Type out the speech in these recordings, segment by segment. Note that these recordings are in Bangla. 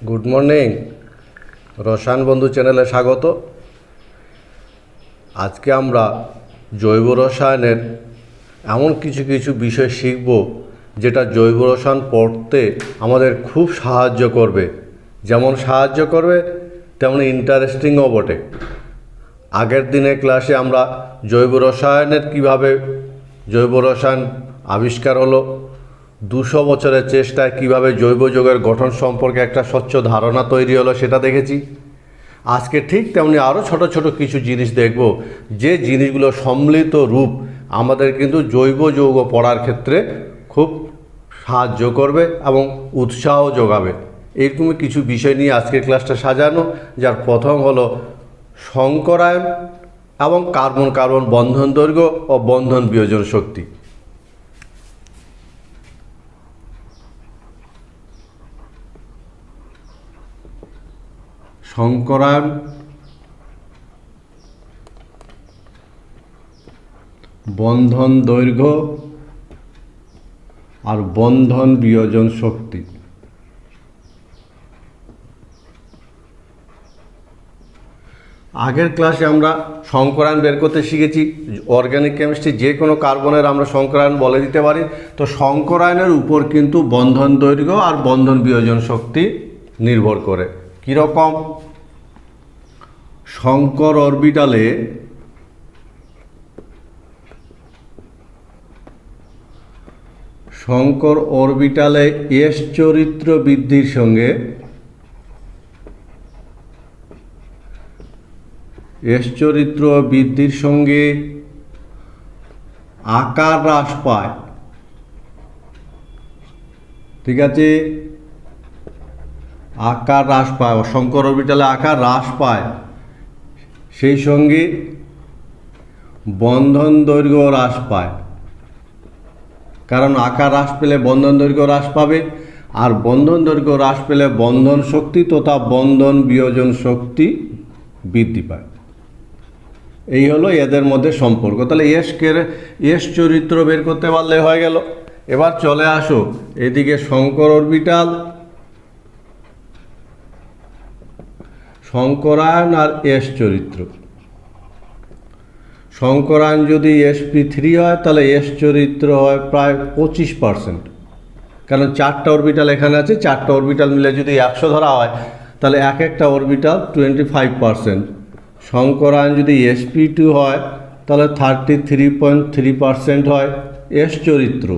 গুড মর্নিং, রসায়ন বন্ধু চ্যানেলে স্বাগত। আজকে আমরা জৈব রসায়নের এমন কিছু কিছু বিষয় শিখব যেটা জৈব রসায়ন পড়তে আমাদের খুব সাহায্য করবে। যেমন সাহায্য করবে তেমন ইন্টারেস্টিংও বটে। আগের দিনের ক্লাসে আমরা জৈব রসায়নের কিভাবে জৈব রসায়ন আবিষ্কার হলো, 200 বছরের চেষ্টায় কিভাবে জৈব যৌগের গঠন সম্পর্কে একটা স্বচ্ছ ধারণা তৈরি হলো সেটা দেখেছি। আজকে ঠিক তেমনি আরও ছোট ছোট কিছু জিনিস দেখব, যে জিনিসগুলো সম্মিলিত রূপ আমাদের কিন্তু জৈব যৌগ পড়ার ক্ষেত্রে খুব সাহায্য করবে এবং উৎসাহ যোগাবে। এরকমই কিছু বিষয় নিয়ে আজকের ক্লাসটা সাজানো, যার প্রথম হলো সংকরায়ন এবং কার্বন কার্বন বন্ধন দৈর্ঘ্য ও বন্ধন বিয়োজন শক্তি। সংকরায়ন, বন্ধন দৈর্ঘ্য আর বন্ধন বিয়োজন শক্তি। আগের ক্লাসে আমরা সংকরায়ন বের করতে শিখেছি। অর্গানিক কেমিস্ট্রি যে কোনো কার্বনের আমরা সংকরায়ন বলে দিতে পারি। তো সংকরায়নের উপর কিন্তু বন্ধন দৈর্ঘ্য আর বন্ধন বিয়োজন শক্তি নির্ভর করে। কীরকম? সংকর অরবিটালে এস চরিত্র বৃদ্ধির সঙ্গে আকার হ্রাস পায়। ঠিক আছে, আকার হ্রাস পায়, সংকর অরবিটালে আকার হ্রাস পায়, সেই সঙ্গে বন্ধন দৈর্ঘ্য হ্রাস পায়। কারণ আকার হ্রাস পেলে বন্ধন দৈর্ঘ্য হ্রাস পাবে, আর বন্ধন দৈর্ঘ্য হ্রাস পেলে বন্ধন শক্তি তথা বন্ধন বিয়োজন শক্তি বৃদ্ধি পায়। এই হলো এদের মধ্যে সম্পর্ক। তাহলে এস চরিত্র বের করতে পারলে হয়ে গেল। এবার চলে আসো এদিকে সংকর অরবিটাল, সংকরায়ন আর এস চরিত্র। সংকরায়ন যদি sp3 হয় তাহলে এস চরিত্র হয় প্রায় 25%। কারণ 4টা অরবিটাল এখানে আছে, 4টা অরবিটাল মিলে যদি 100 ধরা হয় তাহলে এক একটা অরবিটাল 25%। সংকরায়ন যদি sp2 হয় তাহলে 33.3% হয় এস চরিত্র।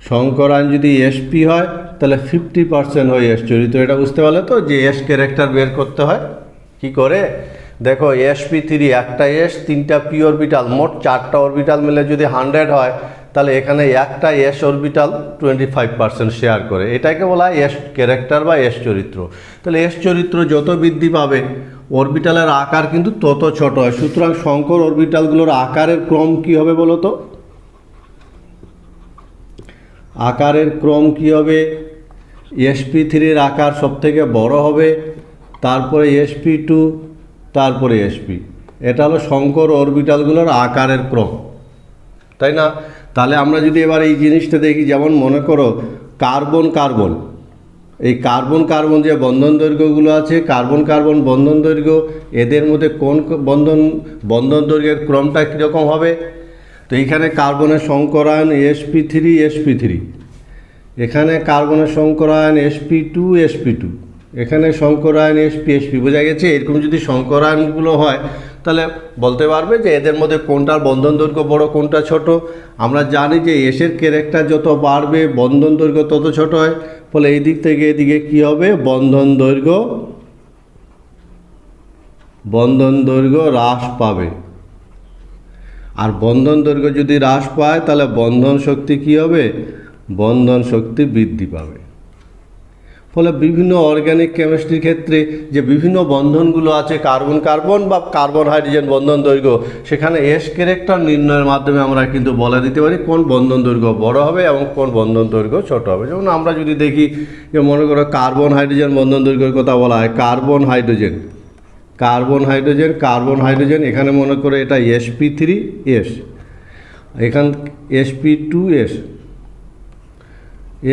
সংকরায়ন যদি sp হয় তাহলে 50% হয় এস চরিত্র। এটা বুঝতে পারলে তো যে এস ক্যারেক্টার বের করতে হয় কি করে? দেখো, sp3 একটা এস, 3টা পি অরবিটাল, মোট 4টা অরবিটাল মিলে যদি 100 হয় তাহলে এখানে একটা এস অরবিটাল 25% শেয়ার করে। এটাকে বলা হয় এস ক্যারেক্টার বা এস চরিত্র। তাহলে এস চরিত্র যত বৃদ্ধি পাবে অরবিটালের আকার কিন্তু তত ছোট হয়। সুতরাং সংকর অরবিটালগুলোর আকারের ক্রম কি হবে বলো তো? আকারের ক্রম কি হবে? sp3-র আকার সবথেকে বড় হবে, তারপরে sp2, তারপরে sp। এটা হলো সংকর অরবিটালগুলোর আকারের ক্রম, তাই না? তাহলে আমরা যদি এবার এই জিনিসটা দেখি, যেমন মনে করো কার্বন কার্বন, এই কার্বন কার্বন যে বন্ধন দৈর্ঘ্যগুলো আছে, কার্বন কার্বন বন্ধন দৈর্ঘ্য, এদের মধ্যে কোন বন্ধন দৈর্ঘ্যের ক্রমটা কীরকম হবে? তো এইখানে কার্বনের সংকরায়ন sp3, এখানে কার্বনের সংকরায়ন sp2, এখানে সংকরায়ন sp বোঝা গেছে? এরকম যদি সংকরায়নগুলো হয় তাহলে বলতে পারবে যে এদের মধ্যে কোনটার বন্ধন দৈর্ঘ্য বড়, কোনটা ছোট। আমরা জানি যে এসের ক্যারেক্টার যত বাড়বে বন্ধন দৈর্ঘ্য তত ছোট হয়। ফলে এই দিক থেকে এদিকে কি হবে? বন্ধন দৈর্ঘ্য হ্রাস পাবে। আর বন্ধন দৈর্ঘ্য যদি হ্রাস পায় তাহলে বন্ধন শক্তি কি হবে? বন্ধন শক্তি বৃদ্ধি পাবে। ফলে বিভিন্ন অর্গানিক কেমিস্ট্রির ক্ষেত্রে যে বিভিন্ন বন্ধনগুলো আছে, কার্বন কার্বন বা কার্বন হাইড্রোজেন বন্ধন দৈর্ঘ্য, সেখানে এস ক্যারেক্টার নির্ণয়ের মাধ্যমে আমরা কিন্তু বলে দিতে পারি কোন বন্ধন দৈর্ঘ্য বড় হবে এবং কোন বন্ধন দৈর্ঘ্য ছোট হবে। যেমন আমরা যদি দেখি যে মনে করো কার্বন হাইড্রোজেন বন্ধন দৈর্ঘ্যের কথা বলা হয়, কার্বন হাইড্রোজেন, এখানে মনে করো এটা sp3s, এখান sp2s,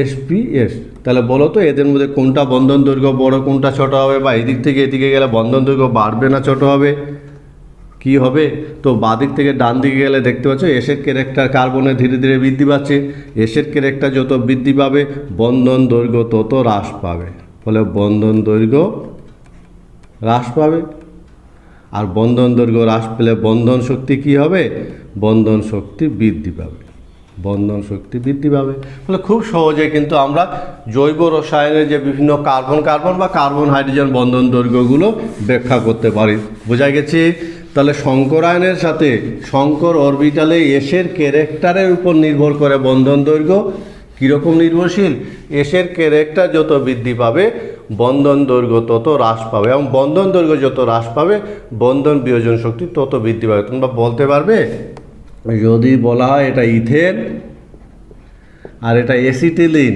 এসপিএস। তাহলে বলো তো এদের মধ্যে কোনটা বন্ধন দৈর্ঘ্য বড়, কোনটা ছোট হবে, বা এদিক থেকে এদিকে গেলে বন্ধন দৈর্ঘ্য বাড়বে না ছোট হবে, কি হবে? তো বাদিক থেকে ডান দিকে গেলে দেখতে পাচ্ছ এসের ক্যারেক্টার কার্বনে ধীরে ধীরে বৃদ্ধি পাচ্ছে। এসের ক্যারেক্টার যত বৃদ্ধি পাবে বন্ধন দৈর্ঘ্য তত হ্রাস পাবে, ফলে বন্ধন দৈর্ঘ্য হ্রাস পাবে। আর বন্ধন দৈর্ঘ্য হ্রাস পেলে বন্ধন শক্তি কি হবে? বন্ধন শক্তি বৃদ্ধি পাবে, বন্ধন শক্তি বৃদ্ধি পাবে। ফলে খুব সহজে কিন্তু আমরা জৈব রসায়নের যে বিভিন্ন কার্বন কার্বন বা কার্বন হাইড্রোজেন বন্ধন দৈর্ঘ্যগুলো ব্যাখ্যা করতে পারি। বোঝা গেছে? তাহলে সংকরায়নের সাথে সংকর অরবিটালে এসের ক্যারেক্টারের উপর নির্ভর করে বন্ধন দৈর্ঘ্য কীরকম নির্ভরশীল? এসের ক্যারেক্টার যত বৃদ্ধি পাবে বন্ধন দৈর্ঘ্য তত হ্রাস পাবে, এবং বন্ধন দৈর্ঘ্য যত হ্রাস পাবে বন্ধন বিয়োজন শক্তি তত বৃদ্ধি পাবে। তোমরা বলতে পারবে যদি বলা হয় এটা ইথেন আর এটা অ্যাসিটিলিন,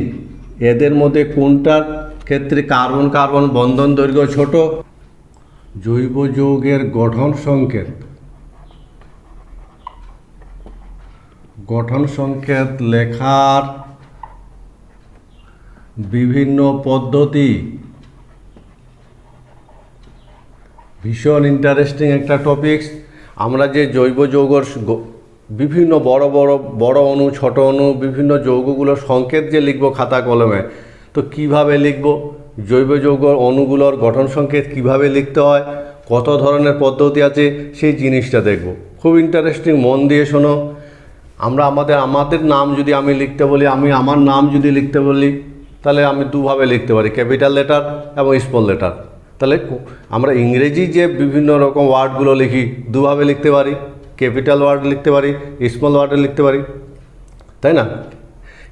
এদের মধ্যে কোনটার ক্ষেত্রে কার্বন কার্বন বন্ধন দৈর্ঘ্য ছোট? জৈব যৌগের গঠন সংকেত, গঠন সংকেত লেখার বিভিন্ন পদ্ধতি ভীষণ ইন্টারেস্টিং একটা টপিকস। আমরা যে জৈব যৌগর বিভিন্ন বড় বড় বড় অণু ছোট অণু বিভিন্ন যৌগগুলোর সংকেত যে লিখব খাতা কলমে, তো কিভাবে লিখব? জৈব যৌগ অণুগুলোর গঠন সংকেত কিভাবে লিখতে হয়, কত ধরনের পদ্ধতি আছে, সেই জিনিসটা দেখব। খুব ইন্টারেস্টিং, মন দিয়ে শোনো। আমরা আমাদের নাম যদি আমি লিখতে বলি, আমার নাম যদি লিখতে বলি, তাহলে আমি দুভাবে লিখতে পারি, ক্যাপিটাল লেটার এবং স্মল লেটার। তাহলে আমরা ইংরেজি যে বিভিন্ন রকম ওয়ার্ডগুলো লিখি দুভাবে লিখতে পারি, ক্যাপিটাল ওয়ার্ড লিখতে পারি, স্মল ওয়ার্ড লিখতে পারি, তাই না?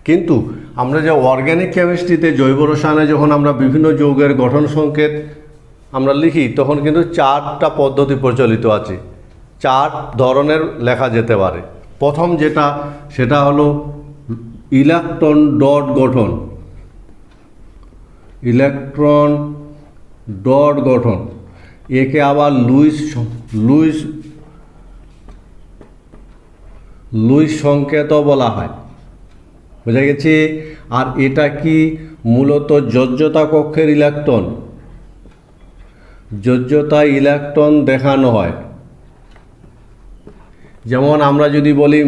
কিন্তু আমরা যে অর্গ্যানিক কেমিস্ট্রিতে জৈব রসায়নে যখন আমরা বিভিন্ন যৌগের গঠন সংকেত আমরা লিখি, তখন কিন্তু 4টা পদ্ধতি প্রচলিত আছে, 4 ধরনের লেখা যেতে পারে। প্রথম যেটা সেটা হলো ইলেকট্রন ডট গঠন, ইলেকট্রন ডট গঠন, একে আবার লুইস সংকেতও বলা হয়। বোঝা গেছে? আর এটা কি মূলত যোজ্যতা কক্ষের ইলেকট্রন, যোজ্যতা ইলেকট্রন দেখানো হয়। যেমন আমরা যদি বলি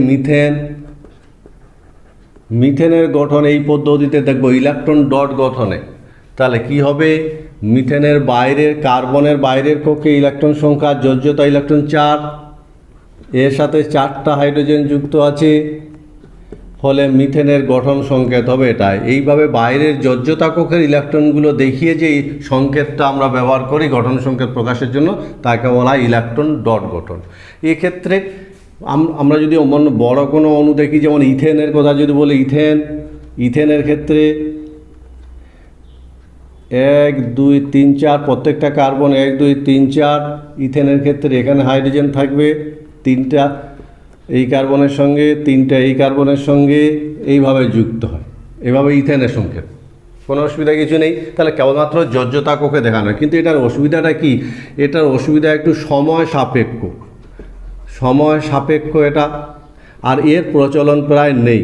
মিথেনের গঠন এই পদ্ধতিতে দেখব ইলেকট্রন ডট গঠনে, তাহলে কি হবে? মিথেনের বাইরের কার্বনের বাইরের কক্ষে ইলেকট্রন সংখ্যা যোজ্যতা ইলেকট্রন 4, এর সাথে 4টা হাইড্রোজেন যুক্ত আছে, ফলে মিথেনের গঠন সংকেত হবে এটা। এইভাবে বাইরের যোজ্যতা কক্ষের ইলেকট্রনগুলো দেখিয়ে যে সংকেতটা আমরা ব্যবহার করি গঠন সংকেত প্রকাশের জন্য, তাকে বলা হয় ইলেকট্রন ডট গঠন। এক্ষেত্রে আমরা যদি বড় কোনো অণু দেখি, যেমন ইথেনের কথা যদি বলি, ইথেনের ক্ষেত্রে 1 2 3 4 প্রত্যেকটা কার্বন 1 2 3 4, ইথেনের ক্ষেত্রে এখানে হাইড্রোজেন থাকবে 3টা এই কার্বনের সঙ্গে, 3টা এই কার্বনের সঙ্গে, এইভাবে যুক্ত হয়। এভাবে ইথেনের সংকেত, কোনো অসুবিধা কিছু নেই। তাহলে কেবলমাত্র যোজ্যতা কক্ষে দেখানো। কিন্তু এটার অসুবিধাটা কি? এটার অসুবিধা একটু সময় সাপেক্ষ এটা, আর এর প্রচলন প্রায় নেই,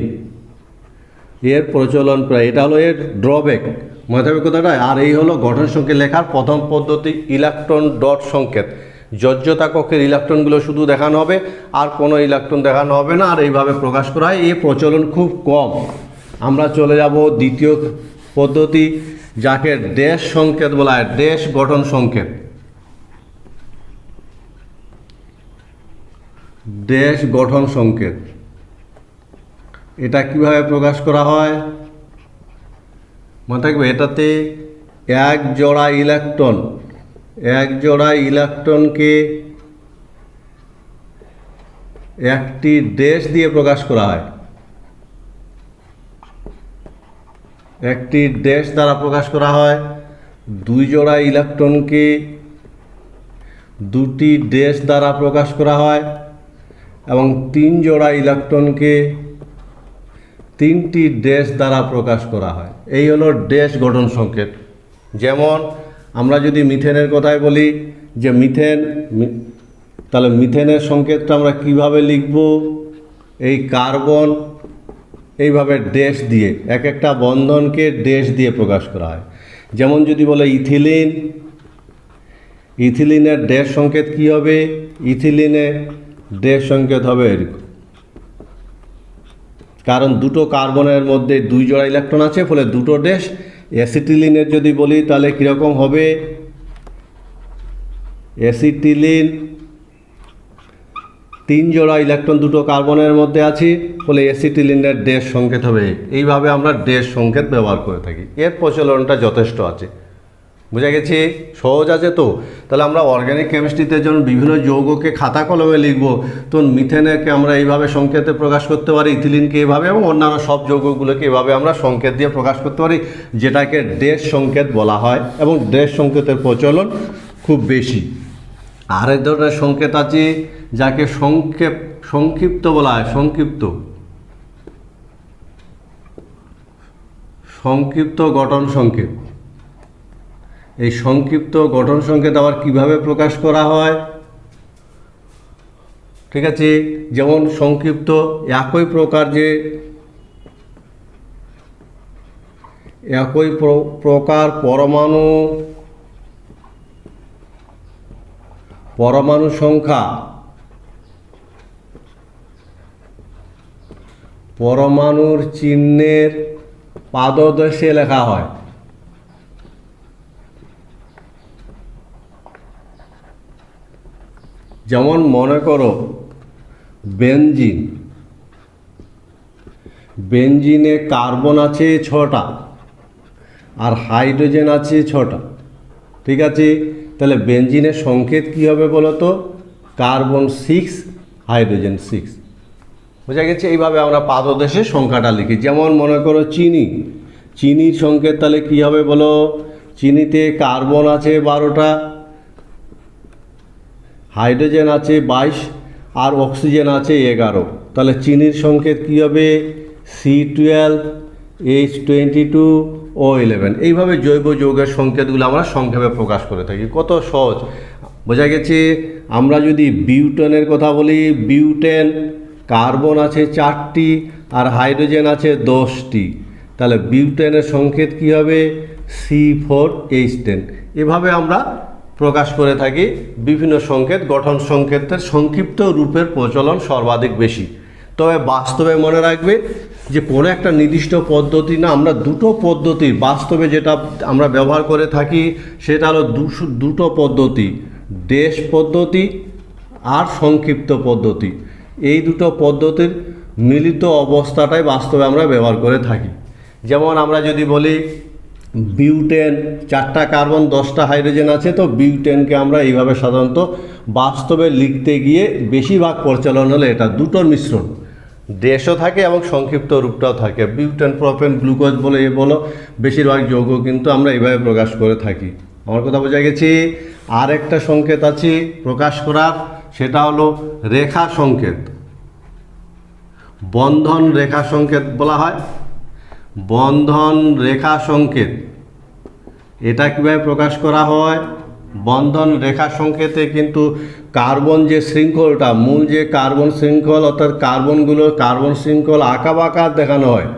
এটা হলো এর ড্রব্যাক, মনে থাকবে কথাটা। আর এই হলো গঠন সংকেত লেখার প্রথম পদ্ধতি, ইলেকট্রন ডট সংকেত। যোজ্যতা কক্ষের ইলেকট্রনগুলো শুধু দেখানো হবে, আর কোনো ইলেকট্রন দেখানো হবে না, আর এইভাবে প্রকাশ করা হয়। এই প্রচলন খুব কম। আমরা চলে যাব দ্বিতীয় পদ্ধতি, যাকে ড্যাশ সংকেত বলা হয়, ড্যাশ গঠন সংকেত। ড্যাশ গঠন সংকেত এটা কিভাবে প্রকাশ করা হয়? মনে থাকবে, এটাতে এক জোড়া ইলেকট্রনকে একটি ড্যাশ দিয়ে প্রকাশ করা হয়, একটি ড্যাশ দ্বারা প্রকাশ করা হয়। 2 জোড়া ইলেকট্রনকে 2টি ড্যাশ দ্বারা প্রকাশ করা হয়, এবং 3 জোড়া ইলেকট্রনকে 3টি ড্যাশ দ্বারা প্রকাশ করা হয়। এই হলো ড্যাশ গঠন সংকেত। যেমন আমরা যদি মিথেনের কথাই বলি, যে তাহলে মিথেনের সংকেতটা আমরা কিভাবে লিখব? এই কার্বন এইভাবে ড্যাশ দিয়ে এক একটা বন্ধনকে ড্যাশ দিয়ে প্রকাশ করা হয়। যেমন যদি বলে ইথিলিন, ইথিলিনের ড্যাশ সংকেত কী হবে? ইথিলিনের ড্যাশ সংকেত হবে এরকম, কারণ দুটো কার্বনের মধ্যে 2 জোড়া ইলেকট্রন আছে, ফলে দুটো ড্যাশ। অ্যাসিটিলিনের যদি বলি তাহলে কীরকম হবে? অ্যাসিটিলিন 3 জোড়া ইলেকট্রন দুটো কার্বনের মধ্যে আছে, ফলে অ্যাসিটিলিনের ড্যাশ সংকেত হবে। এইভাবে আমরা ড্যাশ সংকেত ব্যবহার করে থাকি। এর প্রচলনটা যথেষ্ট আছে। বুঝা গেছে? সহজ আছে তো? তাহলে আমরা অর্গানিক কেমিস্ট্রিতে যখন বিভিন্ন যৌগকে খাতা কলমে লিখব, তখন মিথেনকে আমরা এইভাবে সংকেতে প্রকাশ করতে পারি, ইথিলিনকে এইভাবে, এবং অন্যান্য সব যৌগগুলোকে এভাবে আমরা সংকেত দিয়ে প্রকাশ করতে পারি, যেটাকে ড্যাশ সংকেত বলা হয়, এবং ড্যাশ সংকেতের প্রচলন খুব বেশি। আরেক ধরনের সংকেত আছে যাকে সংক্ষিপ্ত বলা হয়। সংক্ষিপ্ত গঠন সংকেত। এই সংক্ষিপ্ত গঠন সংকেত আবার কিভাবে প্রকাশ করা হয়? ঠিক আছে, যেমন সংক্ষিপ্ত একই প্রকার পরমাণু সংখ্যা, পরমাণুর চিহ্নের পাদদেশে লেখা হয়। যেমন মনে করো বেনজিনে কার্বন আছে 6টা আর হাইড্রোজেন আছে 6টা। ঠিক আছে, তাহলে বেনজিনের সংকেত কী হবে বলো তো? Carbon 6, hydrogen 6। বোঝা গেছে? এইভাবে আমরা পাদদেশে সংখ্যাটা লিখি। যেমন মনে করো চিনির সংকেত তাহলে কী হবে বলো? চিনিতে কার্বন আছে 12টা, হাইড্রোজেন আছে 22 আর অক্সিজেন আছে 11। তাহলে চিনির সংকেত কী হবে? C12, H22, O11। এইভাবে জৈব যৌগের সংকেতগুলো আমরা সংক্ষেপে প্রকাশ করে থাকি। কত সহজ! বোঝা গেছে? আমরা যদি বিউটেনের কথা বলি, বিউটেন কার্বন আছে 4টি আর হাইড্রোজেন আছে 10টি। তাহলে বিউটেনের সংকেত কী হবে? C4H10। এভাবে আমরা প্রকাশ করে থাকি বিভিন্ন সংকেত। গঠন সংকেতের সংক্ষিপ্ত রূপের প্রচলন সর্বাধিক বেশি। তবে বাস্তবে মনে রাখবে যে কোনো একটা নির্দিষ্ট পদ্ধতি না, আমরা দুটো পদ্ধতি বাস্তবে যেটা আমরা ব্যবহার করে থাকি সেটা হলো দুটো পদ্ধতি, ড্যাশ পদ্ধতি আর সংক্ষিপ্ত পদ্ধতি। এই দুটো পদ্ধতির মিলিত অবস্থাটাই বাস্তবে আমরা ব্যবহার করে থাকি। যেমন আমরা যদি বলি বিউটেন 4টা কার্বন 10টা হাইড্রোজেন আছে, তো বিউটেনকে আমরা এইভাবে সাধারণত বাস্তবে লিখতে গিয়ে বেশিরভাগ প্রচলন হলে এটা দুটোর মিশ্রণ, ড্যাশও থাকে এবং সংক্ষিপ্ত রূপটাও থাকে। বিউটেন, প্রোপেন, গ্লুকোজ বলে বেশিরভাগ যৌগ কিন্তু আমরা এইভাবে প্রকাশ করে থাকি। আমার কথা বোঝা গেছে? আর একটা সংকেত আছে প্রকাশ করার, সেটা হলো রেখা সংকেত। বন্ধন রেখা সংকেত বলা হয়। বন্ধন রেখা সংকেত এটা কীভাবে প্রকাশ করা হয়? বন্ধন রেখা সংকেতে কিন্তু কার্বন যে শৃঙ্খলটা, মূল যে কার্বন শৃঙ্খল, অর্থাৎ কার্বন শৃঙ্খল আঁকা বাঁকা দেখানো হয়,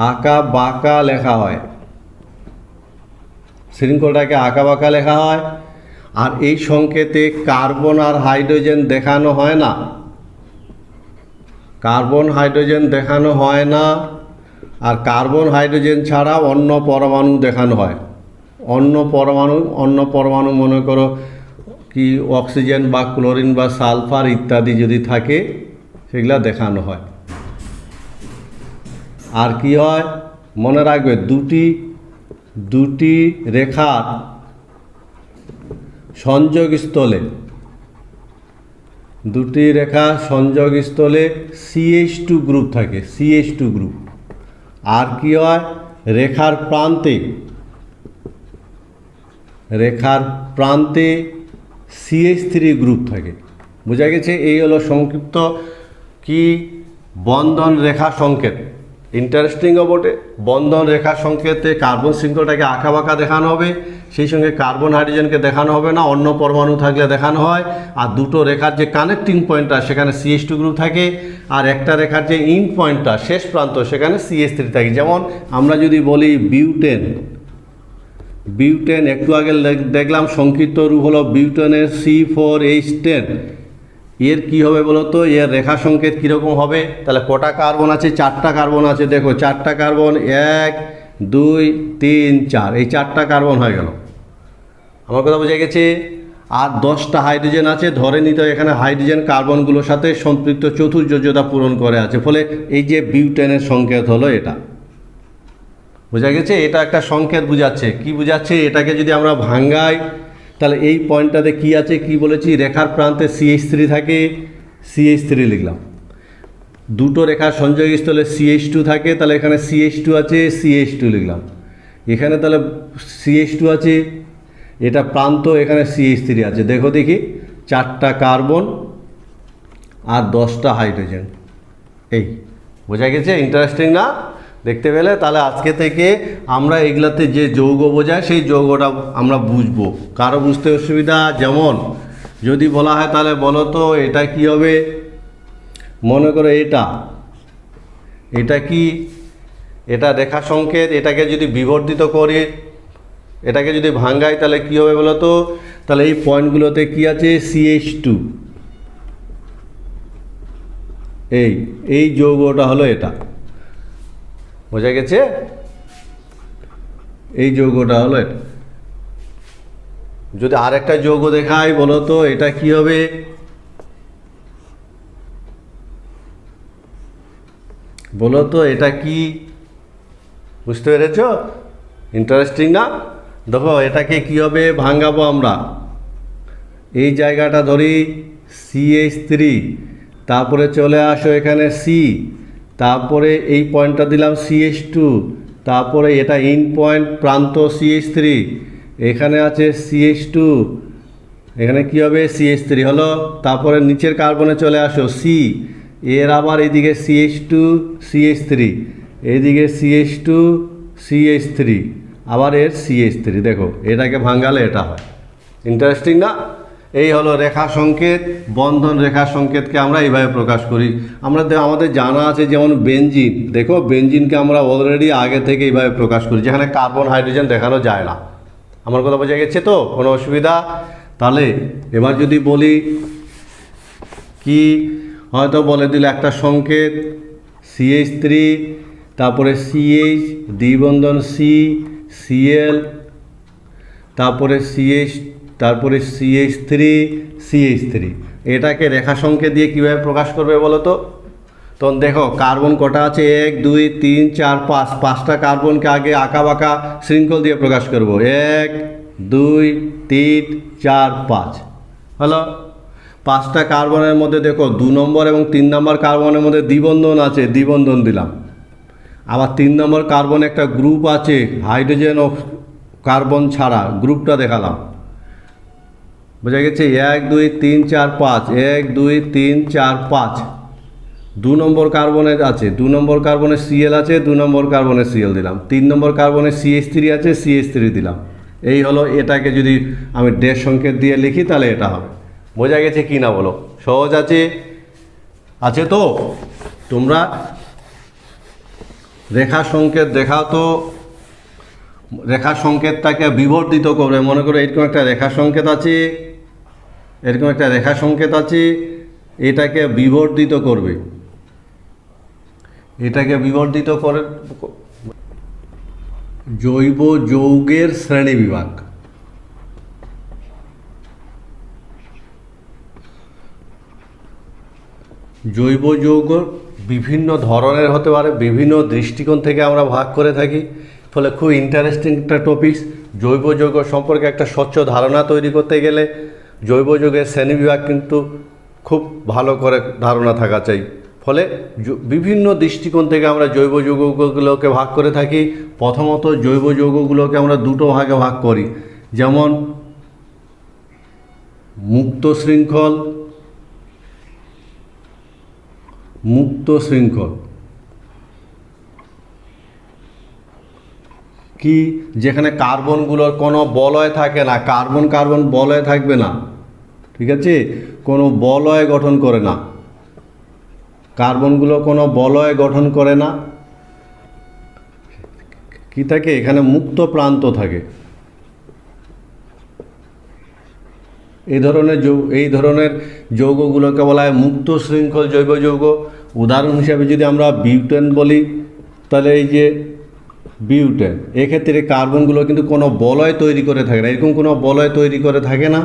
আঁকা বাঁকা লেখা হয়, শৃঙ্খলটাকে আঁকা বাঁকা লেখা হয়। আর এই সংকেতে কার্বন আর হাইড্রোজেন দেখানো হয় না, কার্বন হাইড্রোজেন দেখানো হয় না। আর কার্বন হাইড্রোজেন ছাড়া অন্য পরমাণু দেখানো হয়। অন্য পরমাণু মনে করো কি অক্সিজেন বা ক্লোরিন বা সালফার ইত্যাদি যদি থাকে সেগুলা দেখানো হয়। আর কি হয় মনে রাখবে, দুটি রেখার সংযোগস্থলে, দুটি রেখা সংযোগস্থলে CH2 গ্রুপ থাকে, CH2 গ্রুপ। আর কি হয়, রেখার প্রান্তে CH3 গ্রুপ থাকে। বোঝা গেছে? এই হলো সংক্ষিপ্ত কি বন্ধন রেখা সংকেত। ইন্টারেস্টিংও বটে। বন্ধন রেখা সংকেতে কার্বন শৃঙ্খলটাকে আঁকা বাঁকা দেখানো হবে, সেই সঙ্গে কার্বন হাইড্রোজেনকে দেখানো হবে না, অন্য পরমাণু থাকলে দেখানো হয়। আর দুটো রেখার যে কানেক্টিং পয়েন্টটা সেখানে CH2 গ্রুপ থাকে। আর একটা রেখার যে ইন্ড পয়েন্টটা শেষ প্রান্ত সেখানে CH3 থাকে। যেমন আমরা যদি বলি বিউটেন, বিউটেন একটু আগে দেখলাম সংক্ষিপ্ত রূপ হলো বিউটেনের C4H10। এর কি হবে বলো তো, এর রেখা সংকেত কীরকম হবে? তাহলে কটা কার্বন আছে? 4টা কার্বন আছে। দেখো 4টা কার্বন, 1 2 3 4, এই 4টা কার্বন হয়ে গেল। আমার কথা বোঝা গেছে? আর 10টা হাইড্রোজেন আছে, ধরে নিতে এখানে হাইড্রোজেন কার্বনগুলোর সাথে সম্পৃক্ত চতুর্যোজ্যতা পূরণ করে আছে, ফলে এই যে বিউটেনের সংকেত হলো এটা। বোঝা গেছে? এটা একটা সংকেত বুঝাচ্ছে। কি বুঝাচ্ছে? এটাকে যদি আমরা ভাঙ্গাই তাহলে এই পয়েন্টটাতে কি আছে, কি বলেছি, রেখার প্রান্তে CH3 থাকে, CH3 লিখলাম। দুটো রেখার সংযোগস্থলে CH2 থাকে, তাহলে এখানে CH2 আছে, CH2 লিখলাম। এখানে তাহলে CH2 আছে, এটা প্রান্ত, এখানে CH3 আছে। দেখো দেখি, 4টা কার্বন আর 10টা হাইড্রোজেন। এই বোঝা গেছে? ইন্টারেস্টিং না দেখতে পেলে? তাহলে আজকে থেকে আমরা এগুলাতে যে যৌগ বোঝায় সেই যৌগটা আমরা বুঝবো। কারো বুঝতে অসুবিধা? যেমন যদি বলা হয় তাহলে বলো তো এটা কি হবে? মনে করো এটা কি? এটা রেখা সংকেত। এটাকে যদি বিবর্ধিত করি, এটাকে যদি ভাঙ্গাই তাহলে কি হবে বলো তো? তাহলে এই পয়েন্টগুলোতে কি আছে? CH2। এই যৌগটা হলো এটা। বোঝা গেছে? এই যৌগটা হলো এটা। যদি আরেকটা যৌগ দেখাই বলো তো এটা কি হবে? বলো তো এটা কি? বুঝতে পেরেছ? ইন্টারেস্টিং না? দেখো এটাকে কি হবে ভাঙাবো আমরা। এই জায়গাটা ধরি CH3, তারপরে চলে আসো এখানে C, তারপরে এই পয়েন্টটা দিলাম CH2, তারপরে এটা ইন পয়েন্ট প্রান্ত CH3, এখানে আছে CH2, এখানে কি হবে? CH3 হলো। তারপরে নিচের কার্বনে চলে আসো C, এর আবার এইদিকে CH2 CH3, এইদিকে CH2 CH3, আবার এর CH3। দেখো এটাকে ভাঙালে এটা হয়। ইন্টারেস্টিং না? এই হলো রেখা সংকেত। বন্ধন রেখা সংকেতকে আমরা এইভাবে প্রকাশ করি। আমাদের জানা আছে যেমন বেনজিন। দেখো বেনজিনকে আমরা অলরেডি আগে থেকে এইভাবে প্রকাশ করি, যেখানে কার্বন হাইড্রোজেন দেখানো যায় না। আমার কথা বোঝা গেছে তো? কোনো অসুবিধা? তাহলে এবার যদি বলি কি, হয়তো বলে দিল একটা সংকেত CH3, তারপরে CH, দ্বিবন্ধন C, Cl, তারপরে CH3 CH3। এটাকে রেখা সংকেত দিয়ে কীভাবে প্রকাশ করবে বলো তো? তখন দেখো কার্বন কটা আছে? 1 2 3 4 5, 5টা কার্বনকে আগে আঁকা বাঁকা শৃঙ্খল দিয়ে প্রকাশ করব। 1 2 3 4 5 হলো। 5টা কার্বনের মধ্যে দেখো 2 নম্বর এবং 3 নম্বর কার্বনের মধ্যে দ্বিবন্ধন আছে, দ্বিবন্ধন দিলাম। আবার 3 নম্বর কার্বন একটা গ্রুপ আছে, হাইড্রোজেন ও কার্বন ছাড়া, গ্রুপটা দেখালাম। বোঝা গেছে? 1 2 3 4 5, 1 2 3 4 5। 2 নম্বর কার্বনের আছে, 2 নম্বর কার্বনের Cl আছে, 2 নম্বর কার্বনের Cl দিলাম। 3 নম্বর কার্বনের CH3 আছে, CH3 দিলাম। এই হলো। এটাকে যদি আমি ড্যাশ সংকেত দিয়ে লিখি তাহলে এটা হবে। বোঝা গেছে কি না বলো? সহজ আছে তো? তোমরা রেখা সংকেত দেখাও তো। রেখা সংকেতটাকে বিবর্ধিত করবে। মনে করো এরকম একটা রেখা সংকেত আছে, এরকম একটা রেখা সংকেত আছে, এটাকে বিবর্ধিত করবে। এটাকে বিবর্ধিত করে জৈব যৌগের শ্রেণীবিভাগ। জৈব যৌগ বিভিন্ন ধরনের হতে পারে, বিভিন্ন দৃষ্টিকোণ থেকে আমরা ভাগ করে থাকি, ফলে খুব ইন্টারেস্টিং একটা টপিকস। জৈব যৌগ সম্পর্কে একটা স্বচ্ছ ধারণা তৈরি করতে গেলে জৈব যৌগের শ্রেণীবিভাগ কিন্তু খুব ভালো করে ধারণা থাকা চাই। ফলে বিভিন্ন দৃষ্টিকোণ থেকে আমরা জৈব যৌগগুলোকে ভাগ করে থাকি। প্রথমত জৈব যৌগগুলোকে আমরা দুটো ভাগে ভাগ করি, যেমন মুক্ত শৃঙ্খল, কি, যেখানে কার্বনগুলোর কোনো বলয় থাকে না, কার্বন বলয় থাকবে না, ঠিক আছে, কোনো বলয় গঠন করে না। কার্বনগুলো কোনো বলয় গঠন করে না, কি থাকে এখানে মুক্ত প্রান্ত থাকে। এই ধরনের যৌগগুলোকে বলা হয় মুক্ত শৃঙ্খল জৈব যৌগ। উদাহরণ হিসাবে যদি আমরা বিউটেন বলি, তাহলে এই যে বিউটেন, এক্ষেত্রে কার্বনগুলো কিন্তু কোনো বলয় তৈরি করে থাকে না, এরকম কোনো বলয় তৈরি করে থাকে না,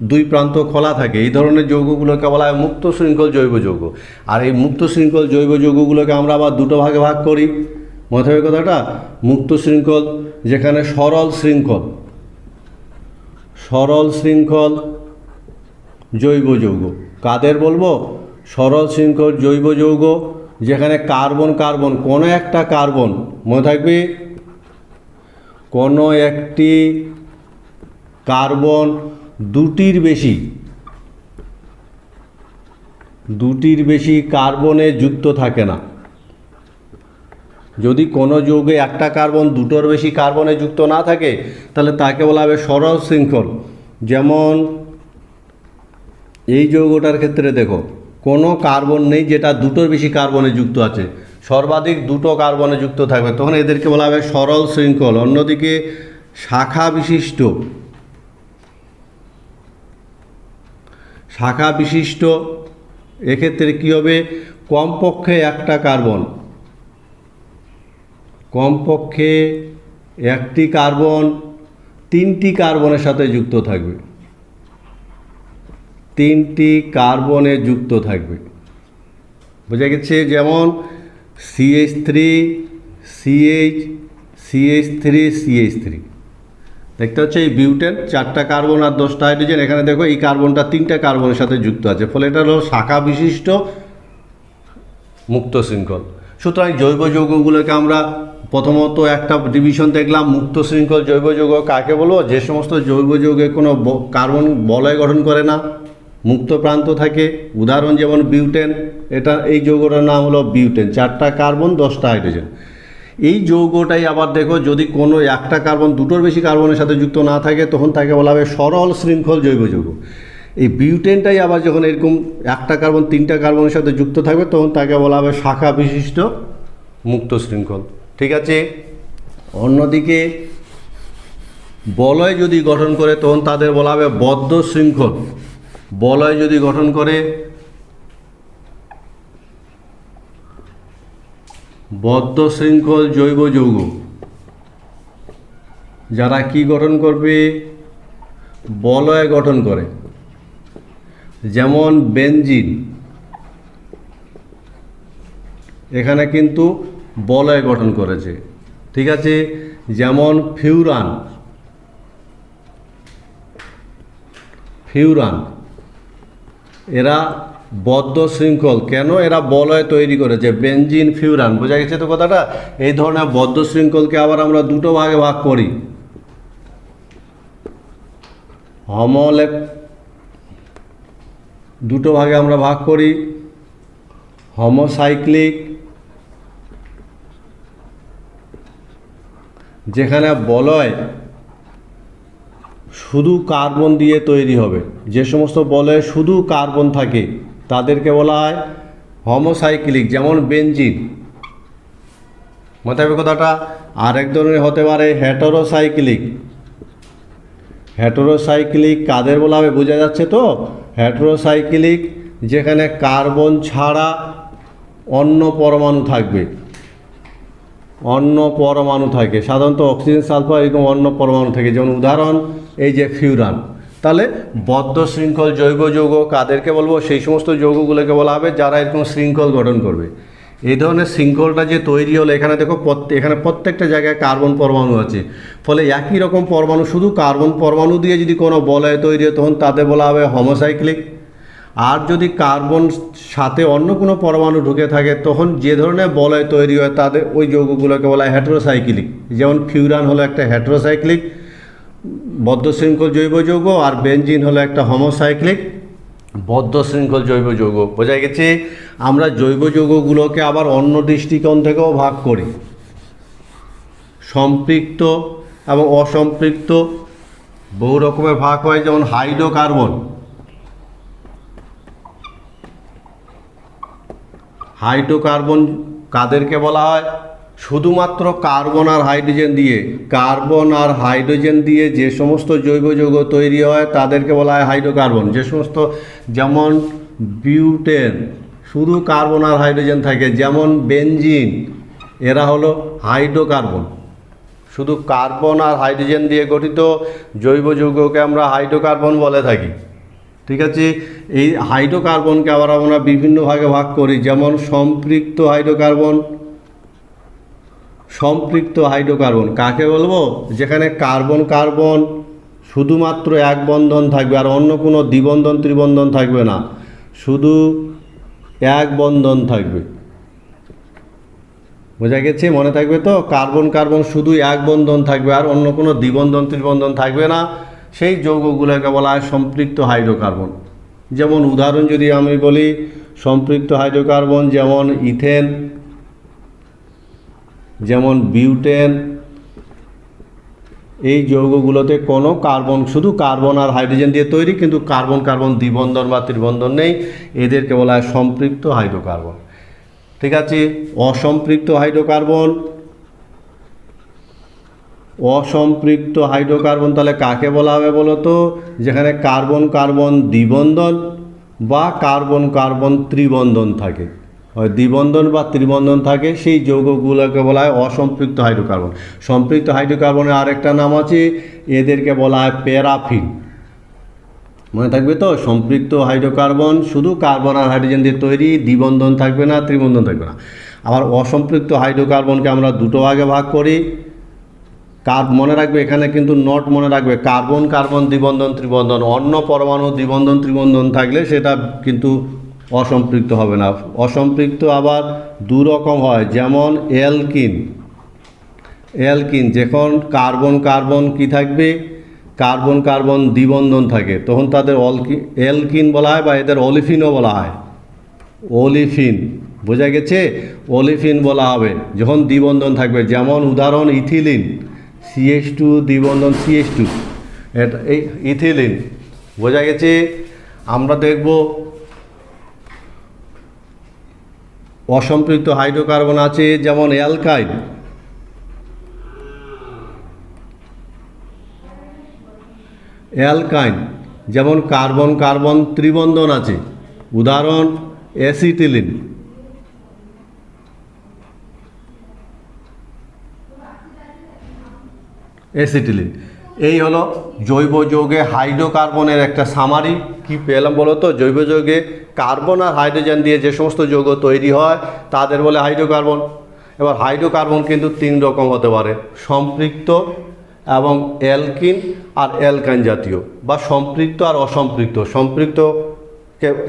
দুই প্রান্ত খোলা থাকে। এই ধরনের যৌগগুলোকে বলা হয় মুক্ত শৃঙ্খল জৈব যৌগ। আর এই মুক্ত শৃঙ্খল জৈব যৌগগুলোকে আমরা আবার দুটো ভাগে ভাগ করি। মাথায় রাখবে কথাটা, মুক্ত শৃঙ্খল যেখানে সরল শৃঙ্খল জৈব যৌগ। কাদের বলবো? সরল শৃঙ্খল জৈব যৌগ যেখানে কার্বন কোনো একটা কার্বন, মনে থাকবে, কোনো একটি কার্বন দুটির বেশি কার্বনে যুক্ত থাকে না। যদি কোনো যৌগে একটা কার্বন দুটোর বেশি কার্বনে যুক্ত না থাকে, তাহলে তাকে বলা হবে সরল শৃঙ্খল। যেমন এই যৌগটার ক্ষেত্রে দেখো, কোনো কার্বন নেই যেটা দুটোর বেশি কার্বনে যুক্ত আছে, সর্বাধিক দুটো কার্বনে যুক্ত থাকবে, তখন এদেরকে বলা হবে সরল শৃঙ্খল। অন্যদিকে শাখা বিশিষ্ট এক্ষেত্রে কী হবে? কমপক্ষে একটি কার্বন তিনটি কার্বনের সাথে যুক্ত থাকবে, বোঝা গেছে? যেমন CH3 CH3 দেখতে হচ্ছে এই বিউটেন, 4টা কার্বন আর 10টা হাইড্রোজেন। এখানে দেখো এই কার্বনটা 3টা কার্বনের সাথে যুক্ত আছে, ফলে এটা হলো শাখা বিশিষ্ট মুক্ত শৃঙ্খল। সুতরাং জৈব যৌগগুলোকে আমরা প্রথমত একটা ডিভিশন দেখলাম, মুক্ত শৃঙ্খল জৈব যৌগ কাকে বলবো? যে সমস্ত জৈব যৌগে কোনো কার্বন বলয় গঠন করে না, মুক্ত প্রান্ত থাকে। উদাহরণ যেমন বিউটেন, এই যৌগটার নাম হলো বিউটেন, 4টা কার্বন 10টা হাইড্রোজেন। এই যৌগটাই আবার দেখো, যদি কোনো একটা কার্বন দুটোর বেশি কার্বনের সাথে যুক্ত না থাকে, তখন তাকে বলা হবে সরল শৃঙ্খল জৈব যৌগ। এই বিউটেনটাই আবার যখন এরকম একটা কার্বন 3টা কার্বনের সাথে যুক্ত থাকবে, তখন তাকে বলা হবে শাখা বিশিষ্ট মুক্ত শৃঙ্খল। ঠিক আছে? অন্যদিকে বলয় যদি গঠন করে, তখন তাদের বলা হবে বদ্ধ শৃঙ্খল। বলয় যদি গঠন করে, বদ্ধ শৃঙ্খল জৈব যৌগ যারা কি গঠন করবে? বলয় গঠন করে। যেমন বেনজিন, এখানে কিন্তু বলয় গঠন করেছে। ঠিক আছে? যেমন ফিউরান, এরা বদ্ধ শৃঙ্খল। কেন? এরা বলয় তৈরি করেছে, বেনজিন, ফিউরান। বোঝা গেছে তো কথাটা? এই ধরনের বদ্ধ শৃঙ্খলকে আবার আমরা দুটো ভাগে ভাগ করি। দুটো ভাগে আমরা ভাগ করি, হোমোসাইক্লিক, যেখানে বলয় শুধু কার্বন দিয়ে তৈরি হবে। যে সমস্ত বলয়ে শুধু কার্বন থাকে তাদেরকে বলা হয় হোমোসাইক্লিক, যেমন বেনজিন। মাথায় কথাটা। আরেক ধরনের হতে পারে হেটেরোসাইক্লিক। কাদের বলা হবে? বোঝা যাচ্ছে তো? হেটেরোসাইক্লিক যেখানে কার্বন ছাড়া অন্য পরমাণু থাকে, সাধারণত অক্সিজেন, সালফার, এরকম অন্য পরমাণু থাকে। যেমন উদাহরণ এই যে ফিউরান। তাহলে বদ্ধ শৃঙ্খল জৈব যৌগ কাদেরকে বলবো? সেই সমস্ত যৌগগুলোকে বলা হবে যারা এরকম শৃঙ্খল গঠন করবে। এই ধরনের শৃঙ্খলটা যে তৈরি হলো, এখানে দেখো এখানে প্রত্যেকটা জায়গায় কার্বন পরমাণু আছে, ফলে একই রকম পরমাণু, শুধু কার্বন পরমাণু দিয়ে যদি কোনো বলয় তৈরি হয়, তখন তাদের বলা হবে হোমোসাইক্লিক। আর যদি কার্বন সাথে অন্য কোনো পরমাণু ঢুকে থাকে, তখন যে ধরনের বলয় তৈরি হয় তাদের ওই যৌগগুলোকে বলা হয় হেটেরোসাইক্লিক। যেমন ফিউরান হলো একটা হেটেরোসাইক্লিক বদ্ধ শৃঙ্খল জৈব যৌগ, আর বেনজিন হলো একটা হোমোসাইক্লিক বদ্ধ শৃঙ্খল জৈব যৌগ। বোঝা গেছে? আমরা জৈব যৌগগুলোকে আবার অন্য দৃষ্টিকোণ থেকেও ভাগ করি, সম্পৃক্ত এবং অসম্পৃক্ত, বহু রকমের ভাগ হয়। যেমন হাইড্রোকার্বন কাদেরকে বলা হয়? শুধুমাত্র কার্বন আর হাইড্রোজেন দিয়ে যে সমস্ত জৈব যৌগ তৈরি হয় তাদেরকে বলা হয় হাইড্রোকার্বন। যে সমস্ত, যেমন বিউটেন, শুধু কার্বন আর হাইড্রোজেন থাকে, যেমন বেনজিন, এরা হলো হাইড্রোকার্বন। শুধু কার্বন আর হাইড্রোজেন দিয়ে গঠিত জৈব যৌগকে আমরা হাইড্রোকার্বন বলে থাকি। ঠিক আছে, এই হাইড্রোকার্বনকে আবার আমরা বিভিন্ন ভাগে ভাগ করি, যেমন সম্পৃক্ত হাইড্রোকার্বন কাকে বলবো? যেখানে কার্বন কার্বন শুধুমাত্র এক বন্ধন থাকবে আর অন্য কোনো দ্বিবন্ধন ত্রিবন্ধন থাকবে না, শুধু এক বন্ধন থাকবে। বোঝা গেছে? মনে থাকবে তো? কার্বন কার্বন শুধু এক বন্ধন থাকবে আর অন্য কোনো দ্বিবন্ধন ত্রিবন্ধন থাকবে না, সেই যৌগগুলোকে বলা হয় সম্পৃক্ত হাইড্রোকার্বন। যেমন উদাহরণ যদি আমি বলি, সম্পৃক্ত হাইড্রোকার্বন যেমন ইথেন, যেমন বিউটেন, এই যৌগগুলোতে কোনো কার্বন, শুধু কার্বন আর হাইড্রোজেন দিয়ে তৈরি, কিন্তু কার্বন কার্বন দ্বিবন্ধন বা ত্রিবন্ধন নেই, এদেরকে বলা হয় সম্পৃক্ত হাইড্রোকার্বন। ঠিক আছে, অসম্পৃক্ত হাইড্রোকার্বন তাহলে কাকে বলা হবে বলো তো? যেখানে কার্বন কার্বন দ্বিবন্ধন বা কার্বন কার্বন ত্রিবন্ধন থাকে, হয় দ্বিবন্ধন বা ত্রিবন্ধন থাকে, সেই যৌগগুলোকে বলা হয় অসম্পৃক্ত হাইড্রোকার্বন। সম্পৃক্ত হাইড্রোকার্বনের আরেকটা নাম আছে, এদেরকে বলা হয় প্যারাফিন। মনে থাকবে তো? সম্পৃক্ত হাইড্রোকার্বন শুধু কার্বন আর হাইড্রোজেন দিয়ে তৈরি, দ্বিবন্ধন থাকবে না, ত্রিবন্ধন থাকবে না। আবার অসম্পৃক্ত হাইড্রোকার্বনকে আমরা দুটো ভাগে ভাগ করি। মনে রাখবে, এখানে কিন্তু নট মনে রাখবে, কার্বন কার্বন দ্বিবন্ধন ত্রিবন্ধন, অন্য পরমাণু দ্বিবন্ধন ত্রিবন্ধন থাকলে সেটা কিন্তু অসম্পৃক্ত হবে না। অসম্পৃক্ত আবার দু রকম হয়, যেমন অ্যালকিন, যখন কার্বন কার্বন কি থাকবে, কার্বন কার্বন দ্বিবন্ধন থাকে, তখন তাদের অ্যালকিন বলা হয় বা এদের অলিফিনও বলা হয়। অলিফিন, বোঝা গেছে? অলিফিন বলা হবে যখন দ্বিবন্ধন থাকবে, যেমন উদাহরণ ইথিলিন, CH2 দ্বিবন্ধন CH2, এটা এই ইথিলিন। বোঝা গেছে? আমরা দেখব অসম্পৃক্ত হাইড্রোকার্বন আছে, যেমন অ্যালকাইন, যেমন কার্বন কার্বন ত্রিবন্ধন আছে, উদাহরণ অ্যাসিটিলিন। এই হলো জৈব যৌগে হাইড্রোকার্বনের একটা সামারি। কি পেলাম বলো তো? জৈব যৌগে কার্বন আর হাইড্রোজেন দিয়ে যে সমস্ত যৌগ তৈরি হয় তাদের বলে হাইড্রোকার্বন। এবার হাইড্রোকার্বন কিন্তু তিন রকম হতে পারে, সম্পৃক্ত এবং অ্যালকিন আর অ্যালকাইন জাতীয়, বা সম্পৃক্ত আর অসম্পৃক্ত।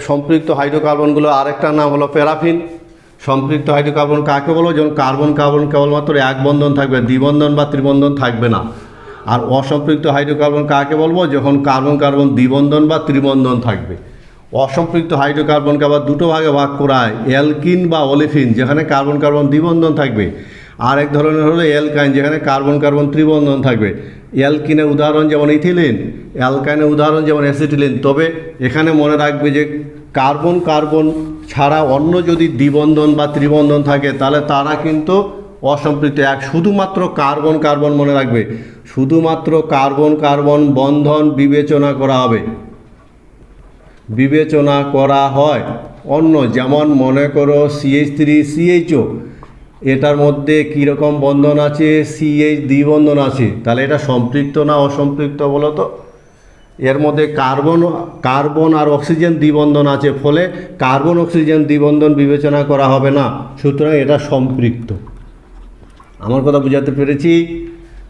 সম্পৃক্ত হাইড্রোকার্বনগুলো আরেকটা নাম হলো প্যারাফিন। সম্পৃক্ত হাইড্রোকার্বন কাকে বলো? যখন কার্বন কার্বন কেবলমাত্র এক বন্ধন থাকবে, দ্বিবন্ধন বা ত্রিবন্ধন থাকবে না। আর অসম্পৃক্ত হাইড্রোকার্বন কাকে বলবো? যখন কার্বন কার্বন দ্বিবন্ধন বা ত্রিবন্ধন থাকবে। অসম্পৃক্ত হাইড্রোকার্বনকে আবার দুটো ভাগে ভাগ করা হয়, অ্যালকিন বা অলিফিন, যেখানে কার্বন কার্বন দ্বিবন্ধন থাকবে, আর এক ধরনের হলো অ্যালকাইন, যেখানে কার্বন কার্বন ত্রিবন্ধন থাকবে। অ্যালকিনের উদাহরণ যেমন ইথিলিন, অ্যালকাইনের উদাহরণ যেমন অ্যাসিটিলিন। তবে এখানে মনে রাখবে যে কার্বন কার্বন ছাড়া অন্য যদি দ্বিবন্ধন বা ত্রিবন্ধন থাকে তাহলে তারা কিন্তু অসম্পৃক্ত। শুধুমাত্র কার্বন কার্বন মনে রাখবে, শুধুমাত্র কার্বন কার্বন বন্ধন বিবেচনা করা হয়। অন্য, যেমন মনে করো CH3CHO, এটার মধ্যে কীরকম বন্ধন আছে? CH দ্বিবন্ধন আছে, তাহলে এটা সম্পৃক্ত না অসম্পৃক্ত বলো তো? এর মধ্যে কার্বন আর অক্সিজেন দ্বিবন্ধন আছে, ফলে কার্বন অক্সিজেন দ্বিবন্ধন বিবেচনা করা হবে না, সুতরাং এটা সম্পৃক্ত। আমার কথা বুঝাতে পেরেছি?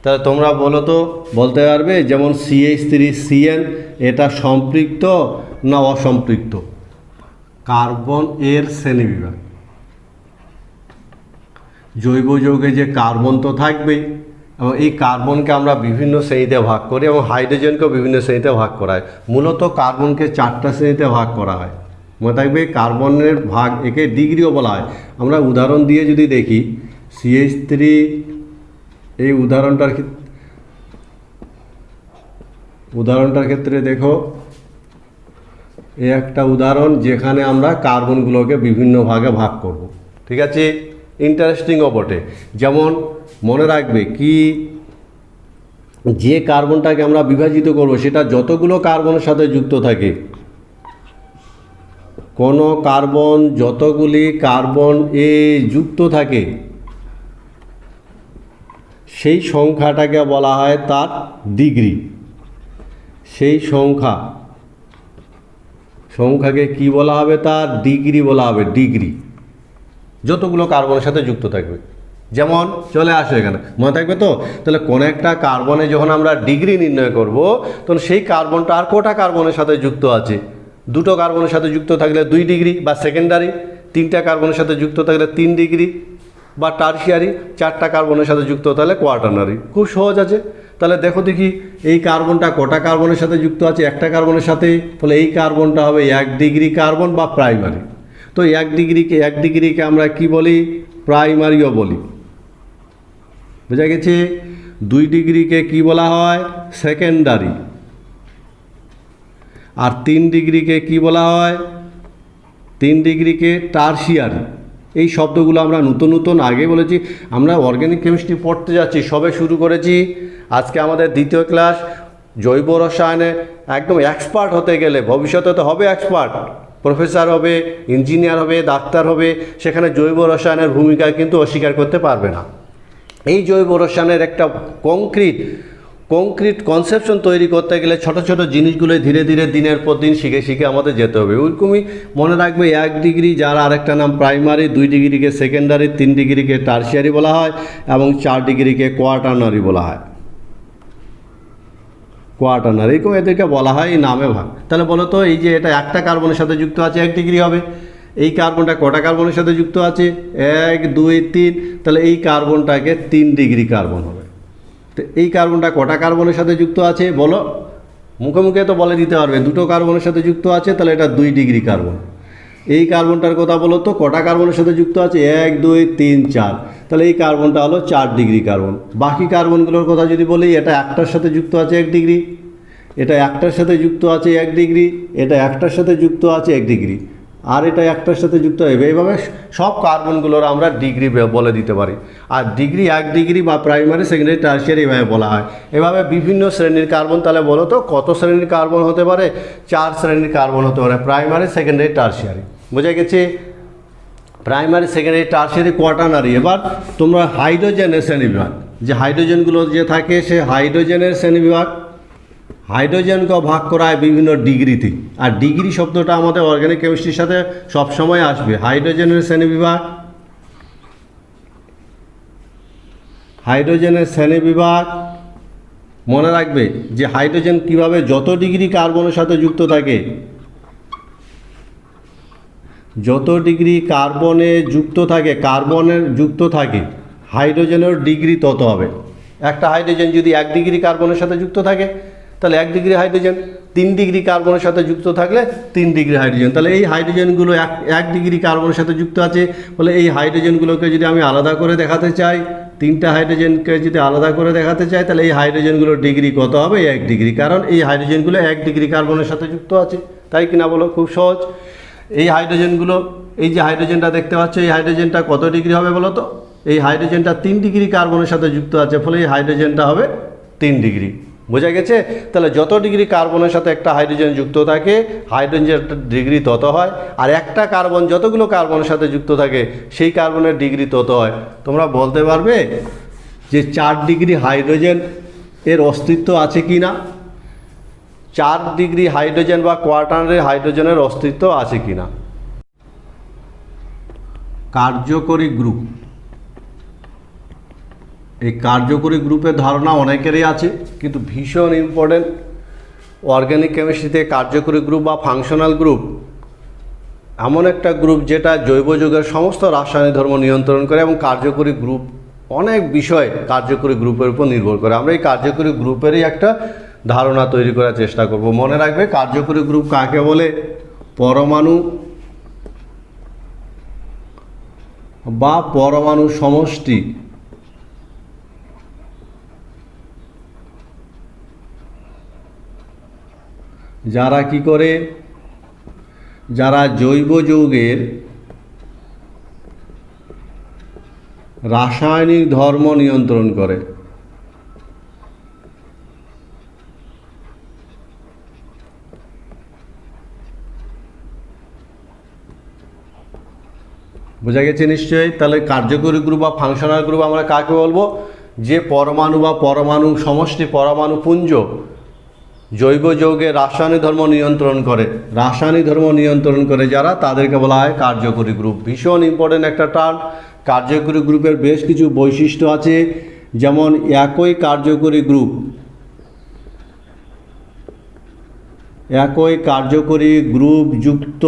তাহলে তোমরা বলো তো, বলতে পারবে যেমন CH3CN, এটা সম্পৃক্ত না অসম্পৃক্ত? কার্বন এর শ্রেণীবিভাগ, জৈব যৌগে যে কার্বন তো থাকবেই, এবং এই কার্বনকে আমরা বিভিন্ন শ্রেণীতে ভাগ করি এবং হাইড্রোজেনকেও বিভিন্ন শ্রেণীতে ভাগ করা হয়। মূলত কার্বনকে 4টা শ্রেণীতে ভাগ করা হয়। মনে থাকবে, কার্বনের ভাগ, একে ডিগ্রিও বলা হয়। আমরা উদাহরণ দিয়ে যদি দেখি, CH3, এই উদাহরণটার ক্ষেত্রে দেখো, এই একটা উদাহরণ যেখানে আমরা কার্বনগুলোকে বিভিন্ন ভাগে ভাগ করব। ঠিক আছে, ইন্টারেস্টিংও বটে। যেমন মনে রাখবে কি, যে কার্বনটাকে আমরা বিভাজিত করব সেটা যতগুলো কার্বনের সাথে যুক্ত থাকে, কোনো কার্বন যতগুলি কার্বন যুক্ত থাকে সেই সংখ্যাটাকে বলা হয় তার ডিগ্রি। সেই সংখ্যাকে কি বলা হবে? তার ডিগ্রি বলা হবে, ডিগ্রি, যতগুলো কার্বনের সাথে যুক্ত থাকবে। যেমন চলে আসো এখানে, মনে থাকবে তো? তাহলে কোনো একটা কার্বনে যখন আমরা ডিগ্রি নির্ণয় করব, তখন সেই কার্বনটা আর কটা কার্বনের সাথে যুক্ত আছে? দুটো কার্বনের সাথে যুক্ত থাকলে 2 ডিগ্রি বা সেকেন্ডারি, 3টা কার্বনের সাথে যুক্ত থাকলে 3 ডিগ্রি বা টারশিয়ারি, 4টা কার্বনের সাথে যুক্ত তাহলে কোয়াটারনারি। খুব সহজ আছে। তাহলে দেখো দেখি এই কার্বনটা কটা কার্বনের সাথে যুক্ত আছে? একটা কার্বনের সাথে। ফলে এই কার্বনটা হবে 1 ডিগ্রি কার্বন বা প্রাইমারি। তো 1 ডিগ্রিকে আমরা কি বলি? প্রাইমারিও বলি। বোঝা গেছে? 2 ডিগ্রিকে কি বলা হয়? সেকেন্ডারি। আর 3 ডিগ্রিকে কি বলা হয়? 3 ডিগ্রিকে টারশিয়ারি। এই শব্দগুলো আমরা নতুন আগে বলেছি। আমরা অর্গানিক কেমিস্ট্রি পড়তে যাচ্ছি, সবে শুরু করেছি। আজকে আমাদের 2য় ক্লাস। জৈব রসায়নে একদম এক্সপার্ট হতে গেলে, ভবিষ্যতে তো হবে এক্সপার্ট, প্রফেসর হবে, ইঞ্জিনিয়ার হবে, ডাক্তার হবে, সেখানে জৈব রসায়নের ভূমিকা কিন্তু অস্বীকার করতে পারবে না। এই জৈব রসায়নের একটা কংক্রিট কনসেপশন তৈরি করতে গেলে ছোট ছোট জিনিসগুলো ধীরে ধীরে দিনের পর দিন শিখে আমাদের যেতে হবে। ওইরকমই মনে রাখবে, 1 ডিগ্রি যার আরেকটা নাম প্রাইমারি, 2 ডিগ্রিকে সেকেন্ডারি, 3 ডিগ্রিকে টারশিয়ারি বলা হয় এবং 4 ডিগ্রিকে কোয়াটারনারি বলা হয়। কোয়াটারনারি এরকম এদেরকে বলা হয় এই নামে ভাগ। তাহলে বলো তো, এই যে এটা একটা কার্বনের সাথে যুক্ত আছে 1 ডিগ্রি হবে। এই কার্বনটা কটা কার্বনের সাথে যুক্ত আছে? 1 2 3। তাহলে এই কার্বনটাকে 3 ডিগ্রি কার্বন হবে। তো এই কার্বনটা কটা কার্বনের সাথে যুক্ত আছে বলো? মুখে তো বলে দিতে পারবে, 2টো কার্বনের সাথে যুক্ত আছে, তাহলে এটা 2 ডিগ্রি কার্বন। এই কার্বনটার কথা বলো তো, কটা কার্বনের সাথে যুক্ত আছে? 1 2 3 4। তাহলে এই কার্বনটা হলো 4 ডিগ্রি কার্বন। বাকি কার্বনগুলোর কথা যদি বলি, এটা একটার সাথে যুক্ত আছে 1 ডিগ্রি, এটা একটার সাথে যুক্ত আছে 1 ডিগ্রি, এটা একটার সাথে যুক্ত আছে 1 ডিগ্রি, আর এটা একটার সাথে যুক্ত হবে। এইভাবে সব কার্বনগুলোর আমরা ডিগ্রি বলে দিতে পারি। আর ডিগ্রি 1 ডিগ্রি বা প্রাইমারি, সেকেন্ডারি, টারশিয়ারি এভাবে বলা হয়। এভাবে বিভিন্ন শ্রেণীর কার্বন। তাহলে বলো তো কত শ্রেণীর কার্বন হতে পারে? 4 শ্রেণীর কার্বন হতে পারে, প্রাইমারি, সেকেন্ডারি, টারশিয়ারি। বোঝা গেছে? Primary, secondary, tertiary, quaternary. এবার তোমরা হাইড্রোজেনের শ্রেণীবিভাগ, যে হাইড্রোজেনগুলো যে থাকে, সে হাইড্রোজেনের শ্রেণীবিভাগ। হাইড্রোজেনকেও ভাগ করা হয় বিভিন্ন ডিগ্রিতে। আর ডিগ্রি শব্দটা আমাদের অর্গানিক কেমিস্ট্রির সাথে সবসময় আসবে। হাইড্রোজেনের শ্রেণীবিভাগ, হাইড্রোজেনের শ্রেণীবিভাগ। মনে রাখবে যে হাইড্রোজেন কিভাবে যত ডিগ্রি কার্বনের সাথে যুক্ত থাকে, যত ডিগ্রি কার্বনে যুক্ত থাকে হাইড্রোজেনের ডিগ্রি তত হবে। একটা হাইড্রোজেন যদি 1 ডিগ্রি কার্বনের সাথে যুক্ত থাকে তাহলে 1 ডিগ্রি হাইড্রোজেন, 3 ডিগ্রি কার্বনের সাথে যুক্ত থাকলে 3 ডিগ্রি হাইড্রোজেন। তাহলে এই হাইড্রোজেনগুলো 1 ডিগ্রি কার্বনের সাথে যুক্ত আছে। বলে এই হাইড্রোজেনগুলোকে যদি আমি আলাদা করে দেখাতে চাই, 3টা হাইড্রোজেনকে যদি আলাদা করে দেখাতে চাই, তাহলে এই হাইড্রোজেনগুলোর ডিগ্রি কত হবে? 1 ডিগ্রি। কারণ এই হাইড্রোজেনগুলো 1 ডিগ্রি কার্বনের সাথে যুক্ত আছে, তাই কিনা বলো? খুব সহজ। এই হাইড্রোজেনগুলো, এই যে হাইড্রোজেনটা দেখতে পাচ্ছ, এই হাইড্রোজেনটা কত ডিগ্রি হবে বলো তো? এই হাইড্রোজেনটা 3 ডিগ্রি কার্বনের সাথে যুক্ত আছে, ফলে এই হাইড্রোজেনটা হবে 3 ডিগ্রি। বোঝা গেছে? তাহলে যত ডিগ্রি কার্বনের সাথে একটা হাইড্রোজেন যুক্ত থাকে, হাইড্রোজেনের ডিগ্রি তত হয়। আর একটা কার্বন যতগুলো কার্বনের সাথে যুক্ত থাকে, সেই কার্বনের ডিগ্রি তত হয়। তোমরা বলতে পারবে যে 4 ডিগ্রি হাইড্রোজেন এর অস্তিত্ব আছে কি না? 4 ডিগ্রি হাইড্রোজেন বা কোয়াটারনারি হাইড্রোজেনের অস্তিত্ব আছে কি না? কার্যকরী গ্রুপ। এই কার্যকরী গ্রুপের ধারণা অনেকেরই আছে, কিন্তু ভীষণ ইম্পর্টেন্ট অর্গানিক কেমিস্ট্রিতে। কার্যকরী গ্রুপ বা ফাংশনাল গ্রুপ এমন একটা গ্রুপ যেটা জৈব যৌগের সমস্ত রাসায়নিক ধর্ম নিয়ন্ত্রণ করে, এবং কার্যকরী গ্রুপ অনেক বিষয় কার্যকরী গ্রুপের উপর নির্ভর করে। আমরা এই কার্যকরী গ্রুপেরই একটা ধারণা তৈরি করার চেষ্টা করব। মনে রাখবে কার্যকরী গ্রুপ কাকে বলে? পরমাণু বা পরমাণু সমষ্টি যারা কি করে? যারা জৈব যৌগের রাসায়নিক ধর্ম নিয়ন্ত্রণ করে। বোঝা গেছে নিশ্চয়ই? তাহলে কার্যকরী গ্রুপ বা ফাংশনাল গ্রুপ আমরা কাকে বলবো? যে পরমাণু বা পরমাণু সমষ্টি, পরমাণু পুঞ্জ জৈব যৌগের রাসায়নিক ধর্ম নিয়ন্ত্রণ করে, রাসায়নিক ধর্ম নিয়ন্ত্রণ করে যারা, তাদেরকে বলা হয় কার্যকরী গ্রুপ। ভীষণ ইম্পর্টেন্ট একটা টার্ম। কার্যকরী গ্রুপের বেশ কিছু বৈশিষ্ট্য আছে, যেমন একই কার্যকরী গ্রুপ, একই কার্যকরী গ্রুপ যুক্ত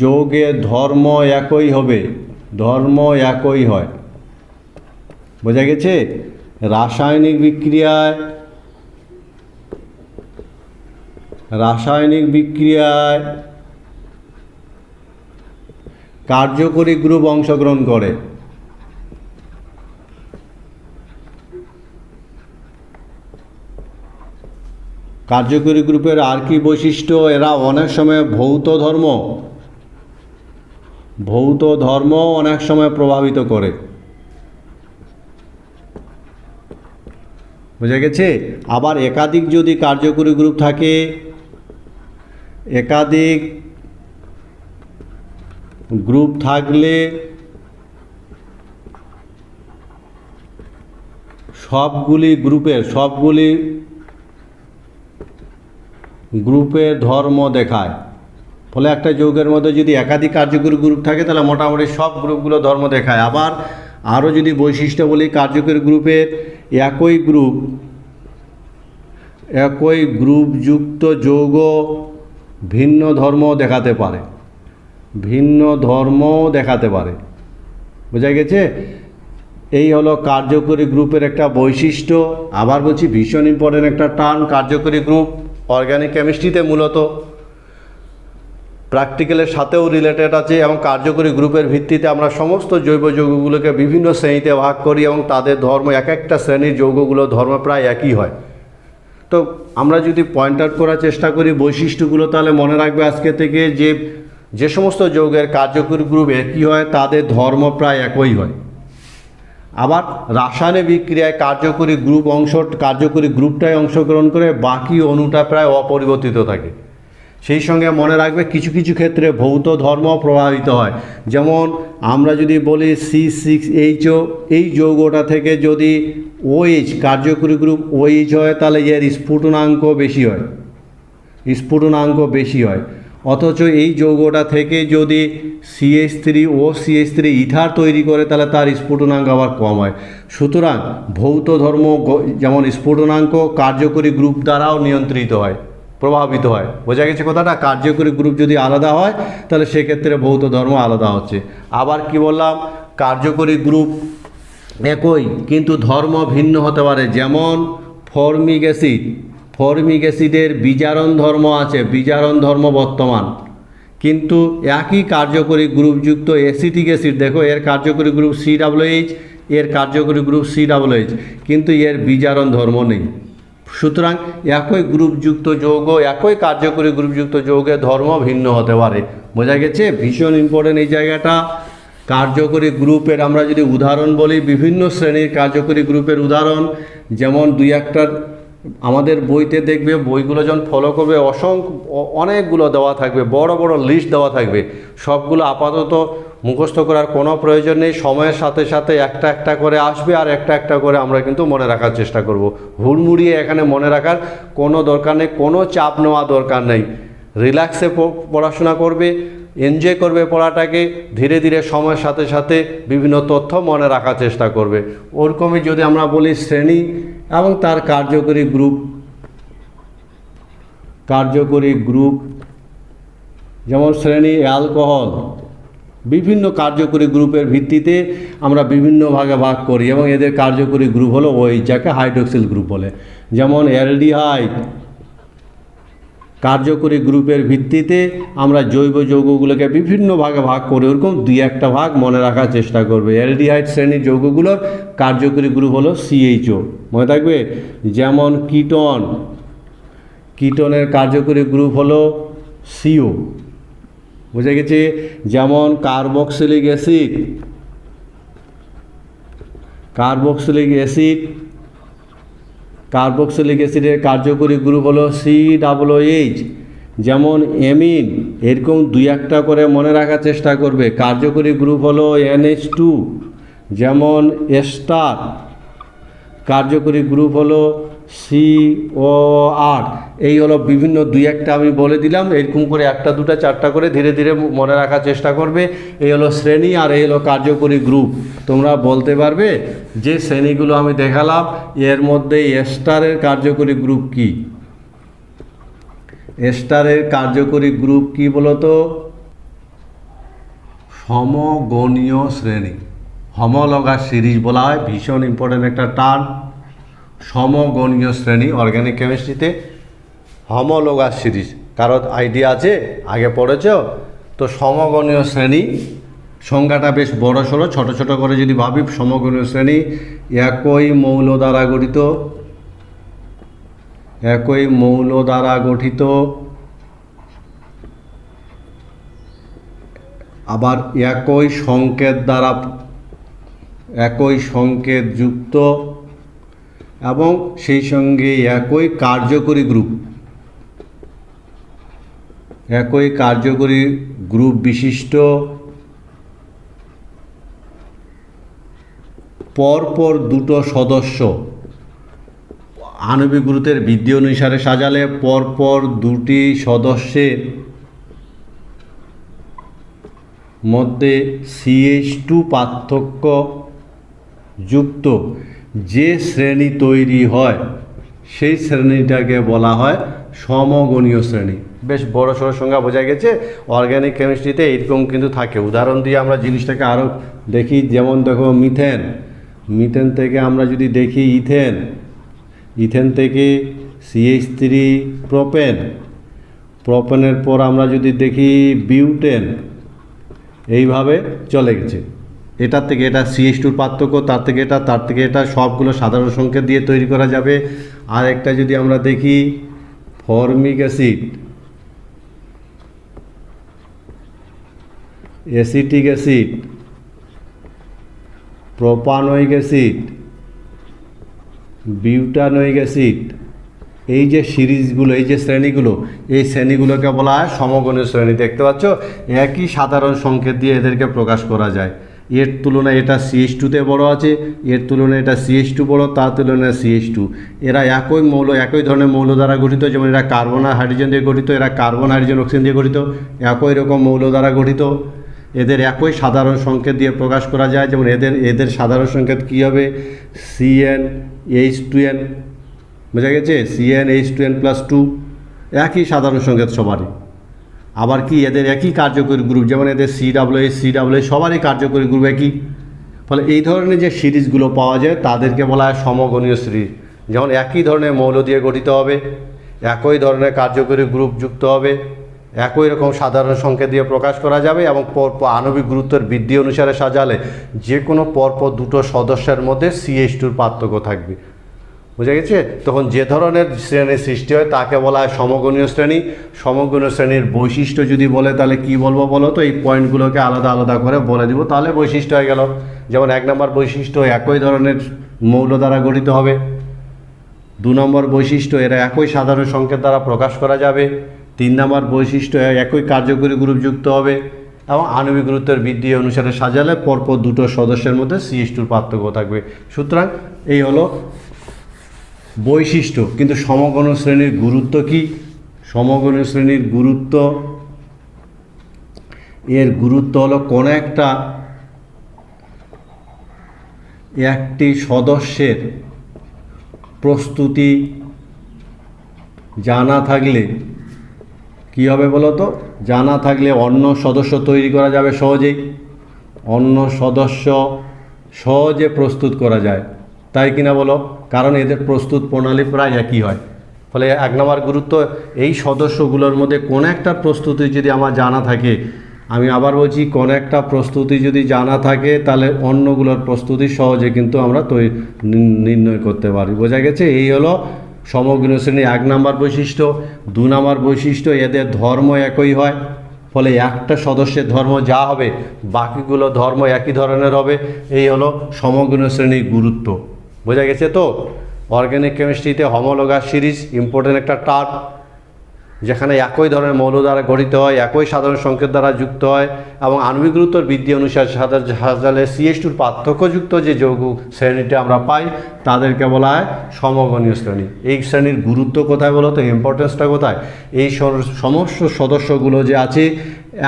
যৌগের ধর্ম একই হবে, ধর্ম একই হয়। বোঝা গেছে? রাসায়নিক বিক্রিয়ায় কার্যকরী গ্রুপ অংশগ্রহণ করে। কার্যকরী গ্রুপের আর কি বৈশিষ্ট্য? এরা অনেক সময় ভৌত ধর্ম অনেক সময় প্রভাবিত করে। বোঝা গেছে? আবার একাধিক যদি কার্যকরী গ্রুপ থাকে, একাধিক গ্রুপ থাকলে সবগুলি গ্রুপের ধর্ম দেখায়। ফলে একটা যৌগের মধ্যে যদি একাধিক কার্যকরী গ্রুপ থাকে তাহলে মোটামুটি সব গ্রুপগুলো ধর্ম দেখায়। আবার আরও যদি বৈশিষ্ট্য বলি, কার্যকরী গ্রুপের একই গ্রুপযুক্ত যৌগ ভিন্ন ধর্ম দেখাতে পারে। বোঝা গেছে? এই হলো কার্যকরী গ্রুপের একটা বৈশিষ্ট্য। আবার বলছি, ভীষণ ইম্পর্টেন্ট একটা টার্ম কার্যকরী গ্রুপ। অর্গানিক কেমিস্ট্রিতে মূলত, প্র্যাকটিক্যালের সাথেও রিলেটেড আছে, এবং কার্যকরী গ্রুপের ভিত্তিতে আমরা সমস্ত জৈব যৌগগুলোকে বিভিন্ন শ্রেণীতে ভাগ করি এবং তাদের ধর্ম, এক একটা শ্রেণীর যৌগগুলো ধর্ম প্রায় একই হয়। তো আমরা যদি পয়েন্ট আউট করার চেষ্টা করি বৈশিষ্ট্যগুলো, তাহলে মনে রাখবে আজকে থেকে যে সমস্ত যৌগের কার্যকরী গ্রুপ একই হয় তাদের ধর্ম প্রায় একই হয়। আবার রাসায়নিক বিক্রিয়ায় কার্যকরী গ্রুপটাই অংশগ্রহণ করে, বাকি অণুটা প্রায় অপরিবর্তিত থাকে। সেই সঙ্গে মনে রাখবে কিছু কিছু ক্ষেত্রে ভৌত ধর্ম প্রভাবিত হয়। যেমন আমরা যদি বলি C6H, এই যৌগটা থেকে যদি OH কার্যকরী গ্রুপ OH হয় তাহলে এর স্ফুটনাঙ্ক বেশি হয়। অথচ এই যৌগটা থেকে যদি CH3 ইথার তৈরি করে তাহলে তার স্ফুটনাঙ্ক আবার কম হয়। সুতরাং ভৌত ধর্ম যেমন স্ফুটনাঙ্ক কার্যকরী গ্রুপ দ্বারাও প্রভাবিত হয়। বোঝা গেছে কথাটা? কার্যকরী গ্রুপ যদি আলাদা হয় তাহলে সেক্ষেত্রে ভৌত ধর্ম আলাদা হচ্ছে। আবার কি বললাম? কার্যকরী গ্রুপ একই কিন্তু ধর্ম ভিন্ন হতে পারে। যেমন ফর্মিক অ্যাসিডের বিজারণ ধর্ম আছে, বিজারণ ধর্ম বর্তমান, কিন্তু একই কার্যকরী গ্রুপযুক্ত অ্যাসিটিক অ্যাসিড, দেখো এর কার্যকরী গ্রুপ COOH, এর কার্যকরী গ্রুপ COOH, কিন্তু এর বিজারণ ধর্ম নেই। সুতরাং একই কার্যকরী গ্রুপযুক্ত যৌগের ধর্ম ভিন্ন হতে পারে। বোঝা গেছে? ভীষণ ইম্পর্টেন্ট এই জায়গাটা। কার্যকরী গ্রুপের আমরা যদি উদাহরণ বলি, বিভিন্ন শ্রেণীর কার্যকরী গ্রুপের উদাহরণ, যেমন দুই একটা আমাদের বইতে দেখবে, বইগুলো যখন ফলো করবে অনেকগুলো দেওয়া থাকবে, বড় বড় লিস্ট দেওয়া থাকবে। সবগুলো আপাতত মুখস্থ করার কোনো প্রয়োজন নেই, সময়ের সাথে সাথে একটা একটা করে আসবে আর একটা একটা করে আমরা কিন্তু মনে রাখার চেষ্টা করব। হুড়মুড়িয়ে এখানে মনে রাখার কোনো দরকার নেই, কোনো চাপ নেওয়া দরকার নেই। রিল্যাক্সে পড়াশোনা করবে, এনজয় করবে পড়াটাকে, ধীরে ধীরে সময়ের সাথে সাথে বিভিন্ন তথ্য মনে রাখার চেষ্টা করবে। ওরকমই যদি আমরা বলি শ্রেণী এবং তার কার্যকরী গ্রুপ, যেমন শ্রেণী অ্যালকোহল, বিভিন্ন কার্যকরী গ্রুপের ভিত্তিতে আমরা বিভিন্ন ভাগে ভাগ করি এবং এদের কার্যকরী গ্রুপ হলো OH, যাকে হাইড্রক্সিল গ্রুপ বলে। যেমন অ্যালডিহাইড, কার্যকরী গ্রুপের ভিত্তিতে আমরা জৈব যৌগগুলোকে বিভিন্ন ভাগে ভাগ করি, ওরকম দুই একটা ভাগ মনে রাখার চেষ্টা করবে। অ্যালডিহাইড শ্রেণীর যৌগগুলোর কার্যকরী গ্রুপ হলো CHO, মনে থাকবে। যেমন কিটোনের কার্যকরী গ্রুপ হলো সিও, বুঝে গেছে। যেমন কার্বক্সিলিক অ্যাসিড, কার্বক্সিলিক অ্যাসিডের কার্যকরী গ্রুপ হলো COOH। যেমন এমিন, এরকম দুই একটা করে মনে রাখার চেষ্টা করবে। কার্যকরী গ্রুপ হলো NH2। যেমন এস্টার, কার্যকরী গ্রুপ হলো COR। এই হলো বিভিন্ন দুই একটা আমি বলে দিলাম, এরকম করে একটা দুটা চারটা করে ধীরে ধীরে মনে রাখার চেষ্টা করবে। এই হলো শ্রেণী আর এই হলো কার্যকরী গ্রুপ। তোমরা বলতে পারবে যে শ্রেণীগুলো আমি দেখালাম এর মধ্যে এস্টারের কার্যকরী গ্রুপ কি? এস্টারের কার্যকরী গ্রুপ কি বলতো? সমগণীয় শ্রেণী, হোমোলগাস সিরিজ বলা হয়, ভীষণ ইম্পর্টেন্ট একটা টার্ম। সমগণীয় শ্রেণী অর্গানিক কেমিস্ট্রিতে হোমোলগাস সিরিজ, কারোর আইডিয়া আছে? আগে পড়েছ তো। সমগণীয় শ্রেণী সংখ্যাটা বেশ বড় সড়ো, ছোট ছোট করে যদি ভাবি, সমগণীয় শ্রেণী একই মৌল দ্বারা গঠিত, আবার একই সংকেত যুক্ত এবং সেই সঙ্গে একই কার্যকরী গ্রুপ বিশিষ্ট, পরপর দুটো সদস্য। আণবিক গুরুত্বের বৃদ্ধি অনুসারে সাজালে পরপর দুটি সদস্যের মধ্যে CH2 পার্থক্য যুক্ত যে শ্রেণী তৈরি হয় সেই শ্রেণীটাকে বলা হয় সমগণীয় শ্রেণী। বেশ বড় সড়ো সংজ্ঞা বোঝা গেছে। অর্গানিক কেমিস্ট্রিতে এইরকম কিন্তু থাকে। উদাহরণ দিয়ে আমরা জিনিসটাকে আরও দেখি। যেমন দেখো মিথেন থেকে আমরা যদি দেখি ইথেন থেকে CH3 প্রোপেনের পর আমরা যদি দেখি বিউটেন, এইভাবে চলে গেছে। এটার থেকে এটা CH2 পার্থক্য, তার থেকে এটা সবগুলো সাধারণ সংকেত দিয়ে তৈরি করা যাবে। আর একটা যদি আমরা দেখি formic acid, acetic acid, propanoic acid, butanoic acid, এই যে সিরিজগুলো, এই যে শ্রেণীগুলো, এই শ্রেণীগুলোকে বলা হয় সমগণীয় শ্রেণী। দেখতে পাচ্ছ একই সাধারণ সংকেত দিয়ে এদেরকে প্রকাশ করা যায়। এর তুলনায় এটা CH2-তে বড় আছে, এর তুলনায় এটা CH2 বড়, তার তুলনায় CH2। এরা একই ধরনের মৌল দ্বারা গঠিত। যেমন এরা কার্বন আর হাইড্রোজেন দিয়ে গঠিত, এরা কার্বন হাইড্রোজেন অক্সিজেন দিয়ে গঠিত, একই রকম মৌল দ্বারা গঠিত। এদের একই সাধারণ সংকেত দিয়ে প্রকাশ করা যায়। যেমন এদের সাধারণ সংকেত কী হবে? CnH2n, বোঝা গেছে? CnH2n+2, একই সাধারণ সংকেত সবারই। আবার কি এদের একই কার্যকরী গ্রুপ, যেমন এদের COOH সবারই কার্যকরী গ্রুপ একই। ফলে এই ধরনের যে সিরিজগুলো পাওয়া যায় তাদেরকে বলা হয় সমগণীয় সিরিজ। যেমন একই ধরনের মৌল দিয়ে গঠিত হবে, একই ধরনের কার্যকরী গ্রুপ যুক্ত হবে, একই রকম সাধারণ সংকেত দিয়ে প্রকাশ করা যাবে এবং আণবিক গুরুত্বের বৃদ্ধি অনুসারে সাজালে যে কোনো পরপর দুটো সদস্যের মধ্যে CH2-র পার্থক্য থাকবে। বুঝা গেছে? তখন যে ধরনের শ্রেণীর সৃষ্টি হয় তাকে বলা হয় সমগণীয় শ্রেণী। সমগণীয় শ্রেণীর বৈশিষ্ট্য যদি বলে তাহলে কি বলবো বলো তো? এই পয়েন্টগুলোকে আলাদা আলাদা করে বলে দিব, তাহলে বৈশিষ্ট্য হয়ে গেল। যেমন 1 নম্বর বৈশিষ্ট্য, একই ধরনের মৌল দ্বারা গঠিত হবে। 2 নম্বর বৈশিষ্ট্য, এরা একই সাধারণ সংকেত দ্বারা প্রকাশ করা যাবে। 3 নম্বর বৈশিষ্ট্য, একই কার্যকরী গ্রুপ যুক্ত হবে এবং আণবিক গুরুত্বের বৃদ্ধি অনুসারে সাজালে পরপর দুটো সদস্যের মধ্যে CH2-র পার্থক্য থাকবে। সুতরাং এই হলো বৈশিষ্ট্য। কিন্তু সমগণীয় শ্রেণীর গুরুত্ব কি? সমগণীয় শ্রেণীর গুরুত্ব, এর গুরুত্ব হলো কোনো একটি সদস্যের প্রস্তুতি জানা থাকলে কি হবে বলো তো? জানা থাকলে অন্য সদস্য তৈরি করা যাবে সহজেই, অন্য সদস্য সহজে প্রস্তুত করা যায়, তাই কিনা বলো? কারণ এদের প্রস্তুত প্রণালী প্রায় একই হয়। ফলে 1 নম্বর গুরুত্ব, এই সদস্যগুলোর মধ্যে কোনো একটা প্রস্তুতি যদি আমার জানা থাকে, আমি আবার বলছি কোনো একটা প্রস্তুতি যদি জানা থাকে তাহলে অন্যগুলোর প্রস্তুতি সহজে কিন্তু আমরা নির্ণয় করতে পারি। বোঝা গেছে? এই হলো সমগণীয় শ্রেণী 1 নম্বর বৈশিষ্ট্য। 2 নম্বর বৈশিষ্ট্য, এদের ধর্ম একই হয়, ফলে একটা সদস্যের ধর্ম যা হবে বাকিগুলো ধর্ম একই ধরনের হবে। এই হলো সমগণীয় শ্রেণীর গুরুত্ব। বোঝা গেছে তো? অর্গানিক কেমিস্ট্রিতে হোমোলোগাস সিরিজ ইম্পর্টেন্ট একটা টার্ম, যেখানে একই ধরনের মৌল দ্বারা গঠিত হয়, একই সাধারণ সংকেত দ্বারা যুক্ত হয় এবং আণবিক গুরুত্বর বৃদ্ধি অনুসারে সাজালে CH2 পার্থক্যযুক্ত যে যৌগ শ্রেণীটা আমরা পাই তাদেরকে বলা হয় সমগণীয় শ্রেণী। এই শ্রেণীর গুরুত্ব কোথায় বলো তো, ইম্পর্টেন্সটা কোথায়? এই সমস্ত সদস্যগুলো যে আছে,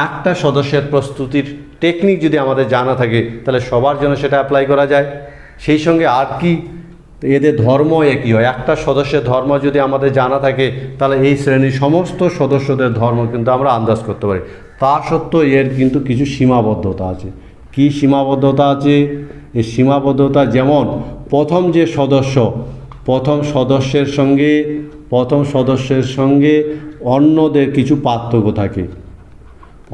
একটা সদস্যের প্রস্তুতির টেকনিক যদি আমাদের জানা থাকে তাহলে সবার জন্য সেটা অ্যাপ্লাই করা যায়। সেই সঙ্গে আর কি, এদের ধর্ম একই হয়। একটা সদস্যের ধর্ম যদি আমাদের জানা থাকে তাহলে এই শ্রেণীর সমস্ত সদস্যদের ধর্ম কিন্তু আমরা আন্দাজ করতে পারি। তা সত্ত্বেও এর কিন্তু কিছু সীমাবদ্ধতা আছে। কি সীমাবদ্ধতা আছে? এই সীমাবদ্ধতা যেমন প্রথম সদস্যের সঙ্গে অন্যদের কিছু পার্থক্য থাকে।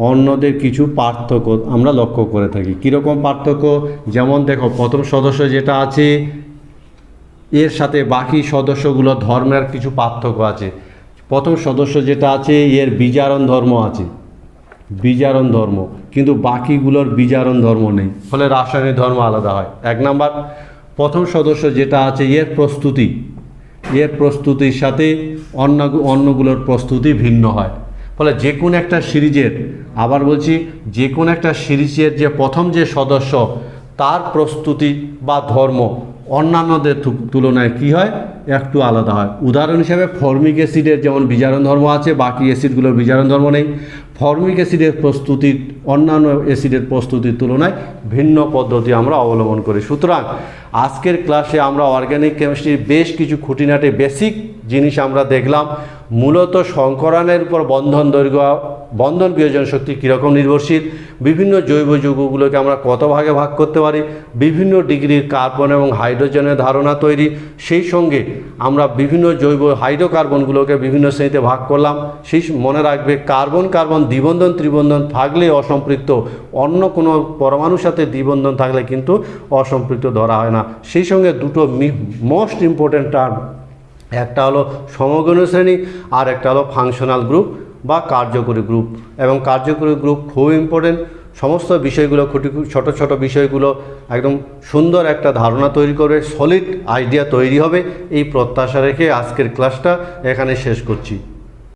অন্যদের কিছু পার্থক্য আমরা লক্ষ্য করে থাকি। কীরকম পার্থক্য? যেমন দেখো, প্রথম সদস্য যেটা আছে এর সাথে বাকি সদস্যগুলোর ধর্মের কিছু পার্থক্য আছে। প্রথম সদস্য যেটা আছে এর বিজারণ ধর্ম আছে, বিজারণ ধর্ম, কিন্তু বাকিগুলোর বিজারণ ধর্ম নেই, ফলে রাসায়নিক ধর্ম আলাদা হয়। 1 নাম্বার। প্রথম সদস্য যেটা আছে এর প্রস্তুতির সাথে অন্যগুলোর প্রস্তুতি ভিন্ন হয়, ফলে যে কোনো একটা সিরিজের, আবার বলছি, যে কোনো একটা সিরিজের যে প্রথম যে সদস্য তার প্রস্তুতি বা ধর্ম অন্যান্যদের তুলনায় কী হয়, একটু আলাদা হয়। উদাহরণ হিসাবে ফর্মিক অ্যাসিডের যেমন বিজারণ ধর্ম আছে, বাকি অ্যাসিডগুলোর বিজারণ ধর্ম নেই। ফর্মিক অ্যাসিডের প্রস্তুতির অন্যান্য অ্যাসিডের প্রস্তুতির তুলনায় ভিন্ন পদ্ধতি আমরা অবলম্বন করি। সুতরাং আজকের ক্লাসে আমরা অর্গানিক কেমিস্ট্রির বেশ কিছু খুঁটিনাটি বেসিক জিনিস আমরা দেখলাম। মূলত সংকরণের উপর বন্ধন বিয়োজন শক্তি কীরকম নির্ভরশীল, বিভিন্ন জৈব যৌগগুলোকে আমরা কত ভাগে ভাগ করতে পারি, বিভিন্ন ডিগ্রির কার্বন এবং হাইড্রোজেনের ধারণা তৈরি, সেই সঙ্গে আমরা বিভিন্ন জৈব হাইড্রোকার্বনগুলোকে বিভিন্ন শ্রেণীতে ভাগ করলাম। সেই মনে রাখবে, কার্বন কার্বন দ্বিবন্ধন ত্রিবন্ধন থাকলে অসম্পৃক্ত, অন্য কোনো পরমাণুর সাথে দ্বিবন্ধন থাকলে কিন্তু অসম্পৃক্ত ধরা হয় না। সেই সঙ্গে দুটো মোস্ট ইম্পর্ট্যান্ট টার্ম, একটা হলো সমগণীয় শ্রেণী আর একটা হলো ফাংশনাল গ্রুপ বা কার্যকরী গ্রুপ। এবং কার্যকরী গ্রুপ খুব ইম্পর্টেন্ট। সমস্ত বিষয়গুলো ছোট বিষয়গুলো একদম সুন্দর একটা ধারণা তৈরি করবে, সলিড আইডিয়া তৈরি হবে, এই প্রত্যাশা রেখে আজকের ক্লাসটা এখানে শেষ করছি।